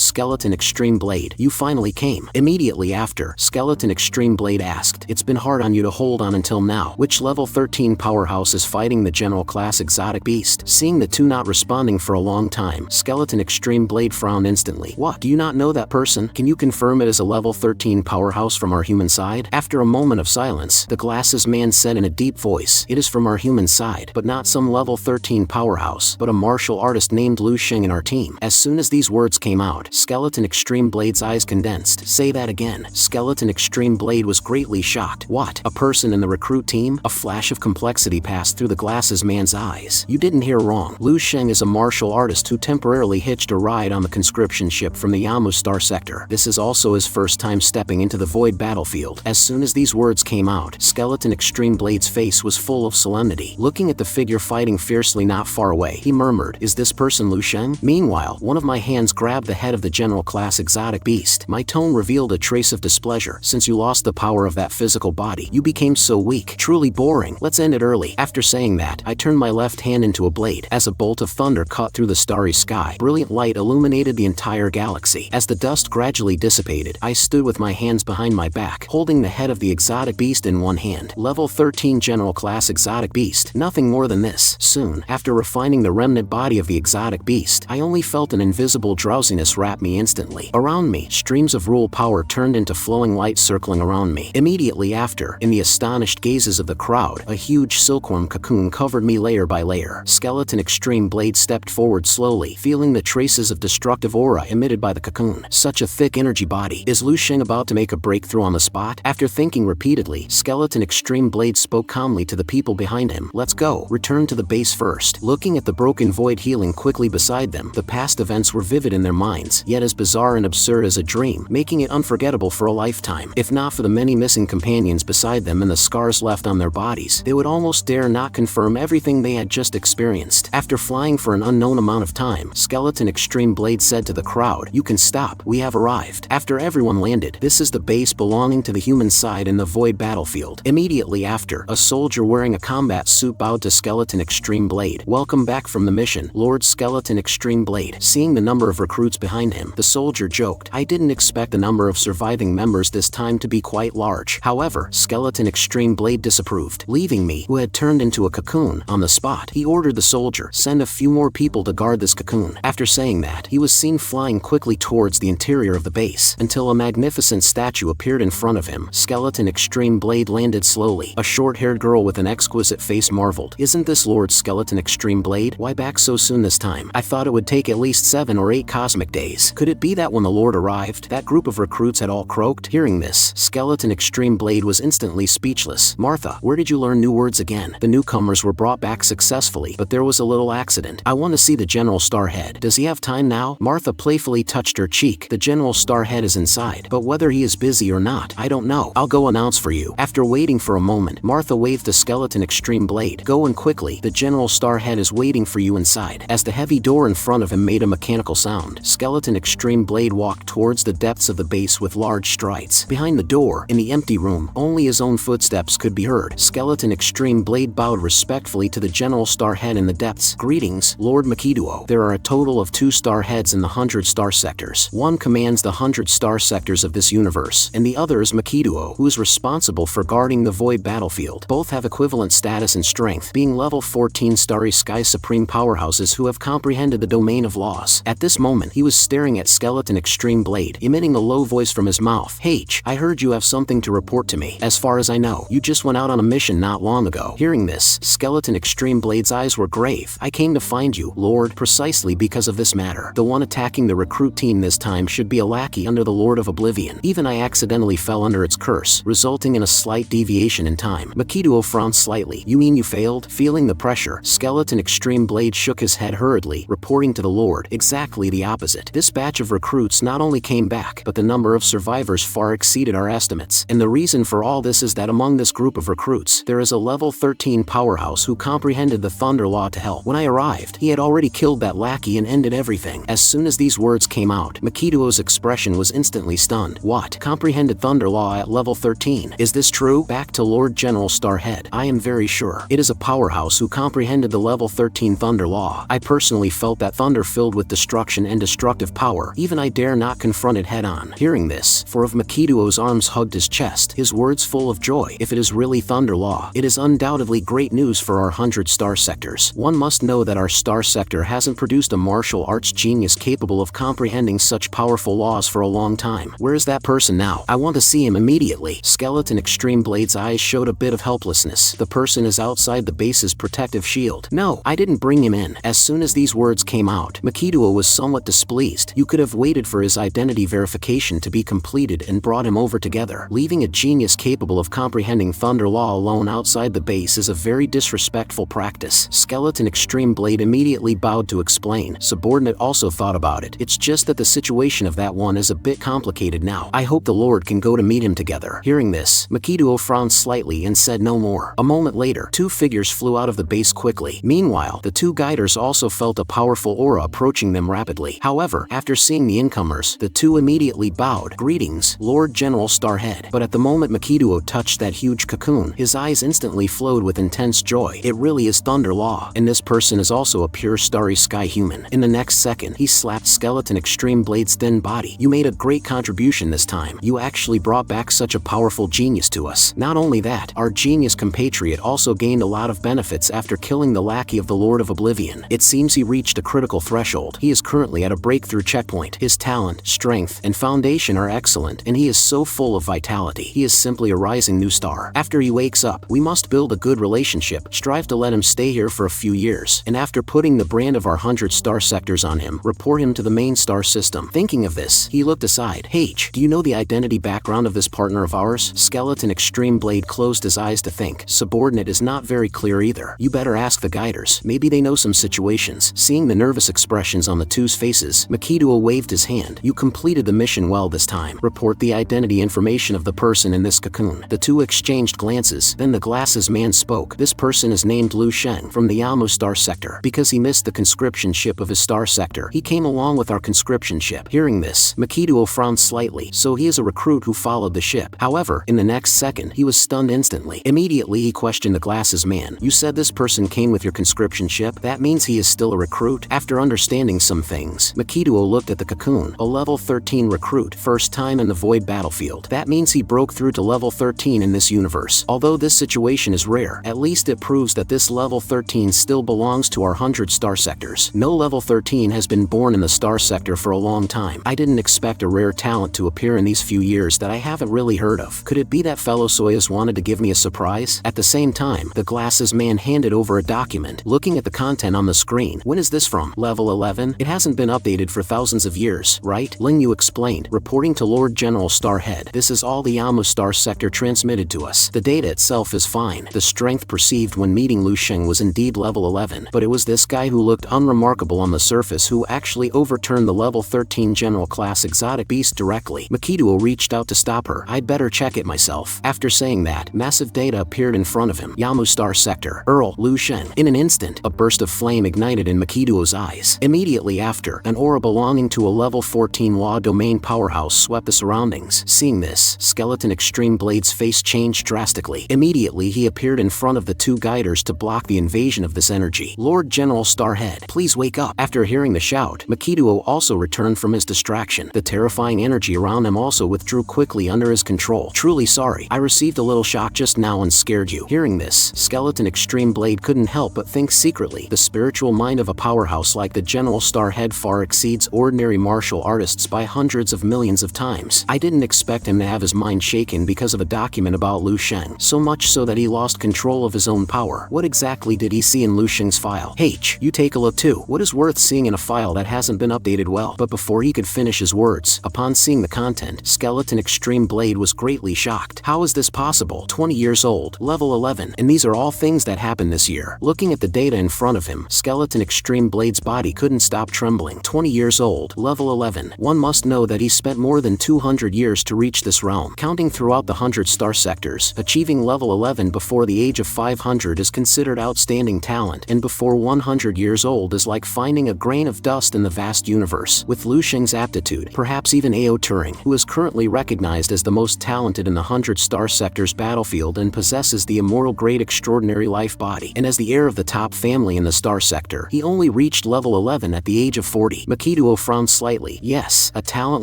Skeleton Extreme Blade, you finally came. Immediately after, Skeleton Extreme Blade asked, it's been hard on you to hold on until now. Which level 13 powerhouse is fighting the general class exotic beast? Seeing the two not responding for a long time, Skeleton Extreme Blade frowned instantly. What? Do you not know that person? Can you confirm it is a level 13 powerhouse from our human side? After a moment of silence, the glasses man said in a deep voice, it is from our human side, but not some level 13 powerhouse, but a martial artist named Lu Sheng in our team. As soon as these words came out, Skeleton Extreme Blade's eyes condensed. Say that again. Skeleton Extreme Blade was greatly shocked. What? A person in the recruit team? A flash of complexity passed through the glasses man's eyes. You didn't hear wrong. Lu Sheng is a martial artist who temporarily hitched a ride on the conscription ship from the Yamu Star sector. This is also his first time stepping into the void battlefield. As soon as these words came out, Skeleton Extreme Blade's face was full of solemnity. Looking at the figure fighting fiercely not far away, he murmured, is this person Lu Sheng? Meanwhile, one of my hands grabbed the head of the general class exotic beast. My tone revealed a trace of displeasure. Since you lost the power of that physical body, you became so weak. Truly boring. Let's end it early. After saying that, I turned my left hand into a blade. As a bolt of thunder cut through the starry sky, brilliant light illuminated the entire galaxy. As the dust gradually dissipated, I stood with my hands behind my back, holding the head of the exotic beast in one hand. Level 13 general class exotic beast. Nothing more than this. Soon, after refining the remnant body of the exotic beast, I only felt an invisible drowsiness wrap me instantly. Around me, streams of rule power turned into flowing light circling around me. Immediately after, in the astonished gazes of the crowd, a huge silkworm cocoon covered me layer by layer. Skeleton Extreme Blade stepped forward slowly, feeling the traces of destructive aura emitted by the cocoon. Such a thick energy body. Is Lu Sheng about to make a breakthrough on the spot? After thinking repeatedly, Skeleton Extreme Blade spoke calmly to the people behind him. Let's go. Return to the base first. Looking at the broken void healing quickly beside them, the past events were vivid in their minds, yet as bizarre and absurd as a dream, making it unforgettable for a lifetime. If not for the many missing companions beside them and the scars left on their bodies, they would almost dare not confirm everything they had just experienced. After flying for an unknown amount of time, Skeleton Extreme Blade said to the crowd, you can stop. We have arrived. After everyone landed, this is the base belonging to the human side in the void battlefield. Immediately after, a soldier wearing a combat suit bowed to Skeleton Extreme Blade. Welcome back from the mission, Lord Skeleton Extreme Blade. Seeing the number of recruits behind him, the soldier joked, I didn't expect the number of surviving members this time to be quite large. However, Skeleton Extreme Blade disapproved. Leaving me, who had turned into a cocoon, on the spot, he ordered the soldier, send a few more people to guard this cocoon. After saying that, he was seen flying quickly towards the interior of the base, until a magnificent statue appeared in front of him. Skeleton Extreme Blade landed slowly. A short-haired girl with an exquisite face marveled, isn't this Lord Skeleton Extreme Blade? Why back so soon this time? I thought it would take at least 7 or 8 cosmic days. Could it be that when the Lord arrived, that group of recruits had all croaked? Hearing this, Skeleton Extreme Blade was instantly speechless. Martha, where did you learn new words again? The newcomers were brought back successfully, but there was a little accident. I want to see the General Starhead. Does he have time now? Martha playfully touched her cheek. The General Starhead is inside, but whether he is busy or not, I don't know. I'll go announce for you. After waiting for a moment, Martha waved to Skeleton Extreme Blade. Go and quickly. The General Starhead is waiting for you inside. As the heavy door in front of him made a mechanical sound, Skeleton Extreme Blade walked towards the depths of the base with large strides. Behind the door, in the empty room, only his own footsteps could be heard. Skeleton Extreme Blade bowed respectfully to the General Starhead in the depths. Greetings, Lord Makiduo. There are a total of 2 Starheads in the 100 star sectors. One commands the 100 star sectors of this universe, and the other is Makiduo, who is responsible for guarding the void battlefield. Both have equivalent status and strength, being level 14 Starry Sky Supreme powerhouses who have comprehended the domain of laws. At this moment, he was staring at Skeleton Extreme Blade, emitting a low voice from his mouth. H, I heard you have something to report to me. As far as I know, you just went out on a mission not long ago. Hearing this, Skeleton Extreme Blade's eyes were grave. I came to find you, Lord, precisely because of this matter. The one attacking the recruit team this time should be a lackey under the Lord of Oblivion. Even I accidentally fell under its curse, resulting in a slight deviation in time. Makiduo frowned slightly. You mean you failed? Feeling the pressure, Skeleton Extreme Blade shook his head hurriedly, reporting to the Lord exactly the opposite. This batch of recruits not only came back, but the number of survivors far exceeded our estimates. And the reason for all this is that among this group of recruits, there is a level 13 powerhouse who comprehended the Thunder Law to help. When I arrived, he had already killed that lackey and ended everything. As soon as these words came out, Makiduo's expression was instantly instantly stunned. What? Comprehended Thunder Law at level 13. Is this true? Back to Lord General Starhead. I am very sure. It is a powerhouse who comprehended the level 13 Thunder Law. I personally felt that thunder filled with destruction and destructive power. Even I dare not confront it head-on. Hearing this, four of Makido's arms hugged his chest, his words full of joy. If it is really Thunder Law, it is undoubtedly great news for our 100 star sectors. One must know that our star sector hasn't produced a martial arts genius capable of comprehending such powerful laws for a long time. Where is that person now? I want to see him immediately. Skeleton Extreme Blade's eyes showed a bit of helplessness. The person is outside the base's protective shield. No, I didn't bring him in. As soon as these words came out, Makido was somewhat displeased. You could have waited for his identity verification to be completed and brought him over together. Leaving a genius capable of comprehending Thunder Law alone outside the base is a very disrespectful practice. Skeleton Extreme Blade immediately bowed to explain. Subordinate also thought about it. It's just that the situation of that one is a bit complicated now. I hope the Lord can go to meet him together. Hearing this, Makido frowned slightly and said no more. A moment later, two figures flew out of the base quickly. Meanwhile, the two guiders also felt a powerful aura approaching them rapidly. However, after seeing the incomers, the two immediately bowed. Greetings, Lord General Starhead. But at the moment Makido touched that huge cocoon, his eyes instantly flowed with intense joy. It really is Thunder Law, and this person is also a pure starry sky human. In the next second, he slapped Skeleton Extreme Blade's thin body. You made a great contribution this time. You actually brought back such a powerful genius to us. Not only that, our genius compatriot also gained a lot of benefits after killing the lackey of the Lord of Oblivion. It seems he reached a critical threshold. He is currently at a breakthrough checkpoint. His talent, strength, and foundation are excellent, and he is so full of vitality. He is simply a rising new star. After he wakes up, we must build a good relationship, strive to let him stay here for a few years, and after putting the brand of our 100 star sectors on him, report him to the main star system. Thinking of this, he looked aside. H, do you know the identity background of this partner of ours? Skeleton Extreme Blade closed his eyes to think. Subordinate is not very clear either. You better ask the guiders. Maybe they know some situations. Seeing the nervous expressions on the two's faces, Makido waved his hand. You completed the mission well this time. Report the identity information of the person in this cocoon. The two exchanged glances. Then the glasses man spoke. This person is named Lu Sheng from the Yamo star sector. Because he missed the conscription ship of his star sector, he came along with our conscription ship. Hearing this, Makido frowned slightly. So he is a recruit who followed the ship. However, in the next second, he was stunned instantly. Immediately he questioned the glasses man. You said this person came with your conscription ship? That means he is still a recruit? After understanding some things, Makido looked at the cocoon. A level 13 recruit, first time in the void battlefield. That means he broke through to level 13 in this universe. Although this situation is rare, at least it proves that this level 13 still belongs to our 100 star sectors. No level 13 has been born in the star sector for a long time. I didn't expect a rare talent to appear in these few years that I haven't really heard of. Could it be that fellow Soyuz wanted to give me a surprise? At the same time, the glasses man handed over a document. Looking at the content on the screen, when is this from? Level 11? It hasn't been updated for thousands of years, right? Ling Yu explained, reporting to Lord General Starhead. This is all the Yamo star sector transmitted to us. The data itself is fine. The strength perceived when meeting Lu Sheng was indeed level 11, but it was this guy who looked unremarkable on the surface who actually overturned the level 13 general class exotic beast directly. Makido reached out to stop her. I'd better check it myself. After saying that, massive data appeared in front of him. Yamo star sector. Earl, Lu Sheng. In an instant, a burst of flame ignited in Makido's eyes. Immediately after, an aura belonging to a level 14 law domain powerhouse swept the surroundings. Seeing this, Skeleton Extreme Blade's face changed drastically. Immediately he appeared in front of the two guiders to block the invasion of this energy. Lord General Starhead, please wake up. After hearing the shout, Makido also returned from his distraction. The terrifying energy around him also withdrew quickly under his control. Truly sorry, I received a little shock just now and scared you. Hearing this, Skeleton Extreme Blade couldn't help but think secretly. The spiritual mind of a powerhouse like the General Starhead far exceeds ordinary martial artists by hundreds of millions of times. I didn't expect him to have his mind shaken because of a document about Lu Sheng, so much so that he lost control of his own power. What exactly did he see in Lu Sheng's file? H, you take a look too. What is worth seeing in a file that hasn't been updated well? But before he could finish his words, upon seeing the content, Skeleton Extreme Blade was greatly shocked. How is this possible? 20 years old, level 11, and these are all things that happened this year. Looking at the data in front of him, Skeleton Extreme Blade's body couldn't stop trembling. 20 years old, level 11. One must know that he spent more than 200 years to reach this realm. Counting throughout the 100 star sectors, achieving level 11 before the age of 500 is considered outstanding talent, and before 100 years old is like finding a grain of dust in the vast universe. With Lu Sheng's aptitude, perhaps even AO Turing, who is currently recognized as the most talented in the 100 Star Sector's battlefield and possesses the immortal grade extraordinary life body. And as the heir of the top family in the Star Sector, he only reached level 11 at the age of 40. Makito frowned slightly. Yes, a talent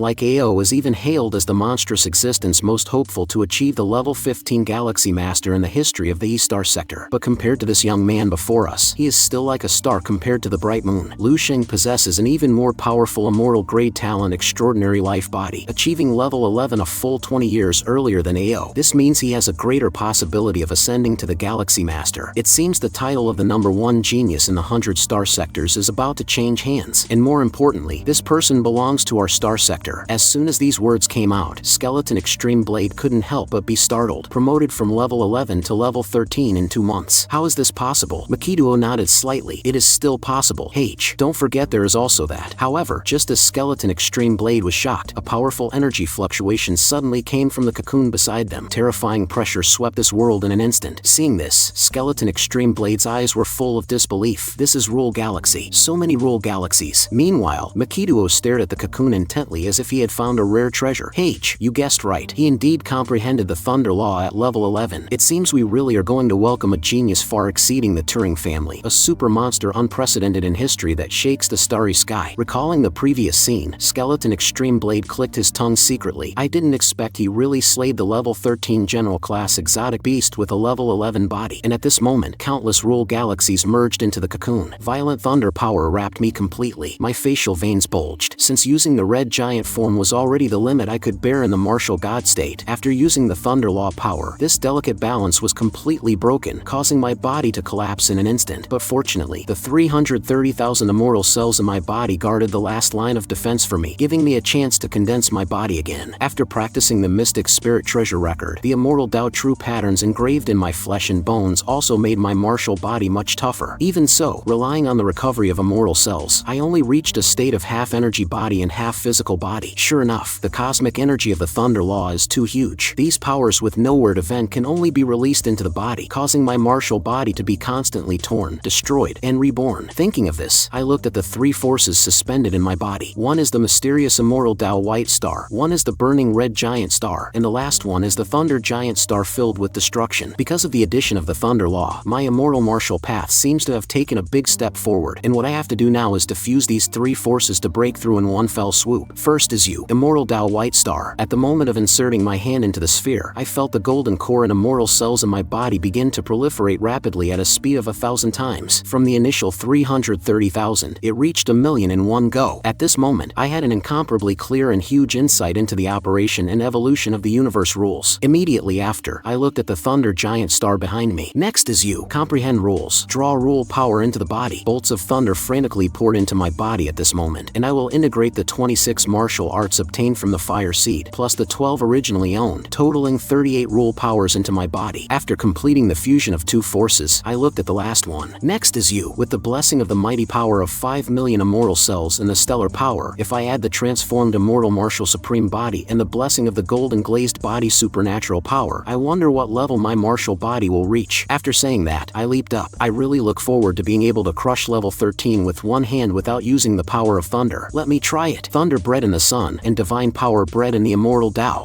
like AO is even hailed as the monstrous existence most hopeful to achieve the level 15 Galaxy Master in the history of the E-Star Sector. But compared to this young man before us, he is still like a star compared to the bright moon. Lu Sheng possesses an even more powerful immortal grade talent extraordinary life body, achieving level 11 a full 20 years earlier than AO. This means he has a greater possibility of ascending to the Galaxy Master. It seems the title of the #1 genius in the 100 Star Sectors is about to change hands. And more importantly, this person belongs to our Star Sector. As soon as these words came out, Skeleton Extreme Blade couldn't help but be startled. Promoted from level 11 to level 13 in 2 months. How is this possible? Makido nodded slightly. It is still possible. Don't forget there is also that. However, just as Skeleton Extreme Blade was shocked, a powerful energy fluctuation suddenly came from the cocoon beside them. Terrifying pressure swept this world in an instant. Seeing this, Skeleton Extreme Blade's eyes were full of disbelief. This is Rule Galaxy. So many Rule Galaxies. Meanwhile, Makido stared at the cocoon intently as if he had found a rare treasure. You guessed right. He indeed comprehended the Thunder Law at level 11. It seems we really are going to welcome a genius far exceeding the Turing family. A super monster unprecedented in history that shakes the starry sky. Recalling the previous scene, Skeleton Extreme Blade clicked his tongue secretly. I didn't expect he really slayed the level 13 general class exotic beast with a level 11 body. And at this moment, countless Rule Galaxies merged into the cocoon. Violent thunder power wrapped me completely. My facial veins bulged. Since using the red giant form was already the limit I could bear in the martial god state, after using the Thunder Law power, this delicate balance was completely broken, causing my body to collapse in an instant. But fortunately, the 330,000 immortal cells in my body guarded the last line of defense for me, giving me a chance to condense my body again. After practicing the Mystic Spirit Treasure Record, the immortal Dao True patterns engraved in my flesh and bones also made my martial body much tougher. Even so, relying on the recovery of immortal cells, I only reached a state of half energy body and half physical body. Sure enough, the cosmic energy of the Thunder Law is too huge. These powers with nowhere to vent can only be released into the body, causing my martial body to be constantly torn, destroyed, and reborn. Thinking of this, I looked at the 3 forces suspended in my body. One is the mysterious immortal Dao White Star, one is the burning red giant star, and the last one is the Thunder Giant Star filled with destruction. Because of the addition of the Thunder Law, my immortal martial path seems to have taken a big step forward, and what I have to do now is to fuse these 3 forces to break through in one fell swoop. First is you, immortal Dao White Star. At the moment of inserting my hand into the sphere, I felt the golden core and immortal cells in my body begin to proliferate rapidly at a speed of 1,000 times. From the initial 330,000, it reached 1,000,000 in one go. At this moment, I had an incomparably clear and huge insight into the operation and evolution of the universe rules. Immediately after, I looked at the Thunder Giant Star behind me. Next is you. Comprehend rules. Draw rule power into the body. Bolts of thunder frantically poured into my body at this moment, and I will integrate the 26 martial arts obtained from the Fire Seed, plus the 12 originally owned, totaling 38 rule powers into my body. After completing the fusion of 2 forces, I looked at the last one. Next is you. With the blessing of the mighty power of 5 million immortal cells and the stellar power, if I add the transformed immortal martial supreme body and the blessing of the golden glazed body supernatural power, I wonder what level my martial body will reach. After saying that, I leaped up. I really look forward to being able to crush level 13 with one hand without using the power of thunder. Let me try it. Thunder bred in the sun, and divine power bred in the immortal Tao.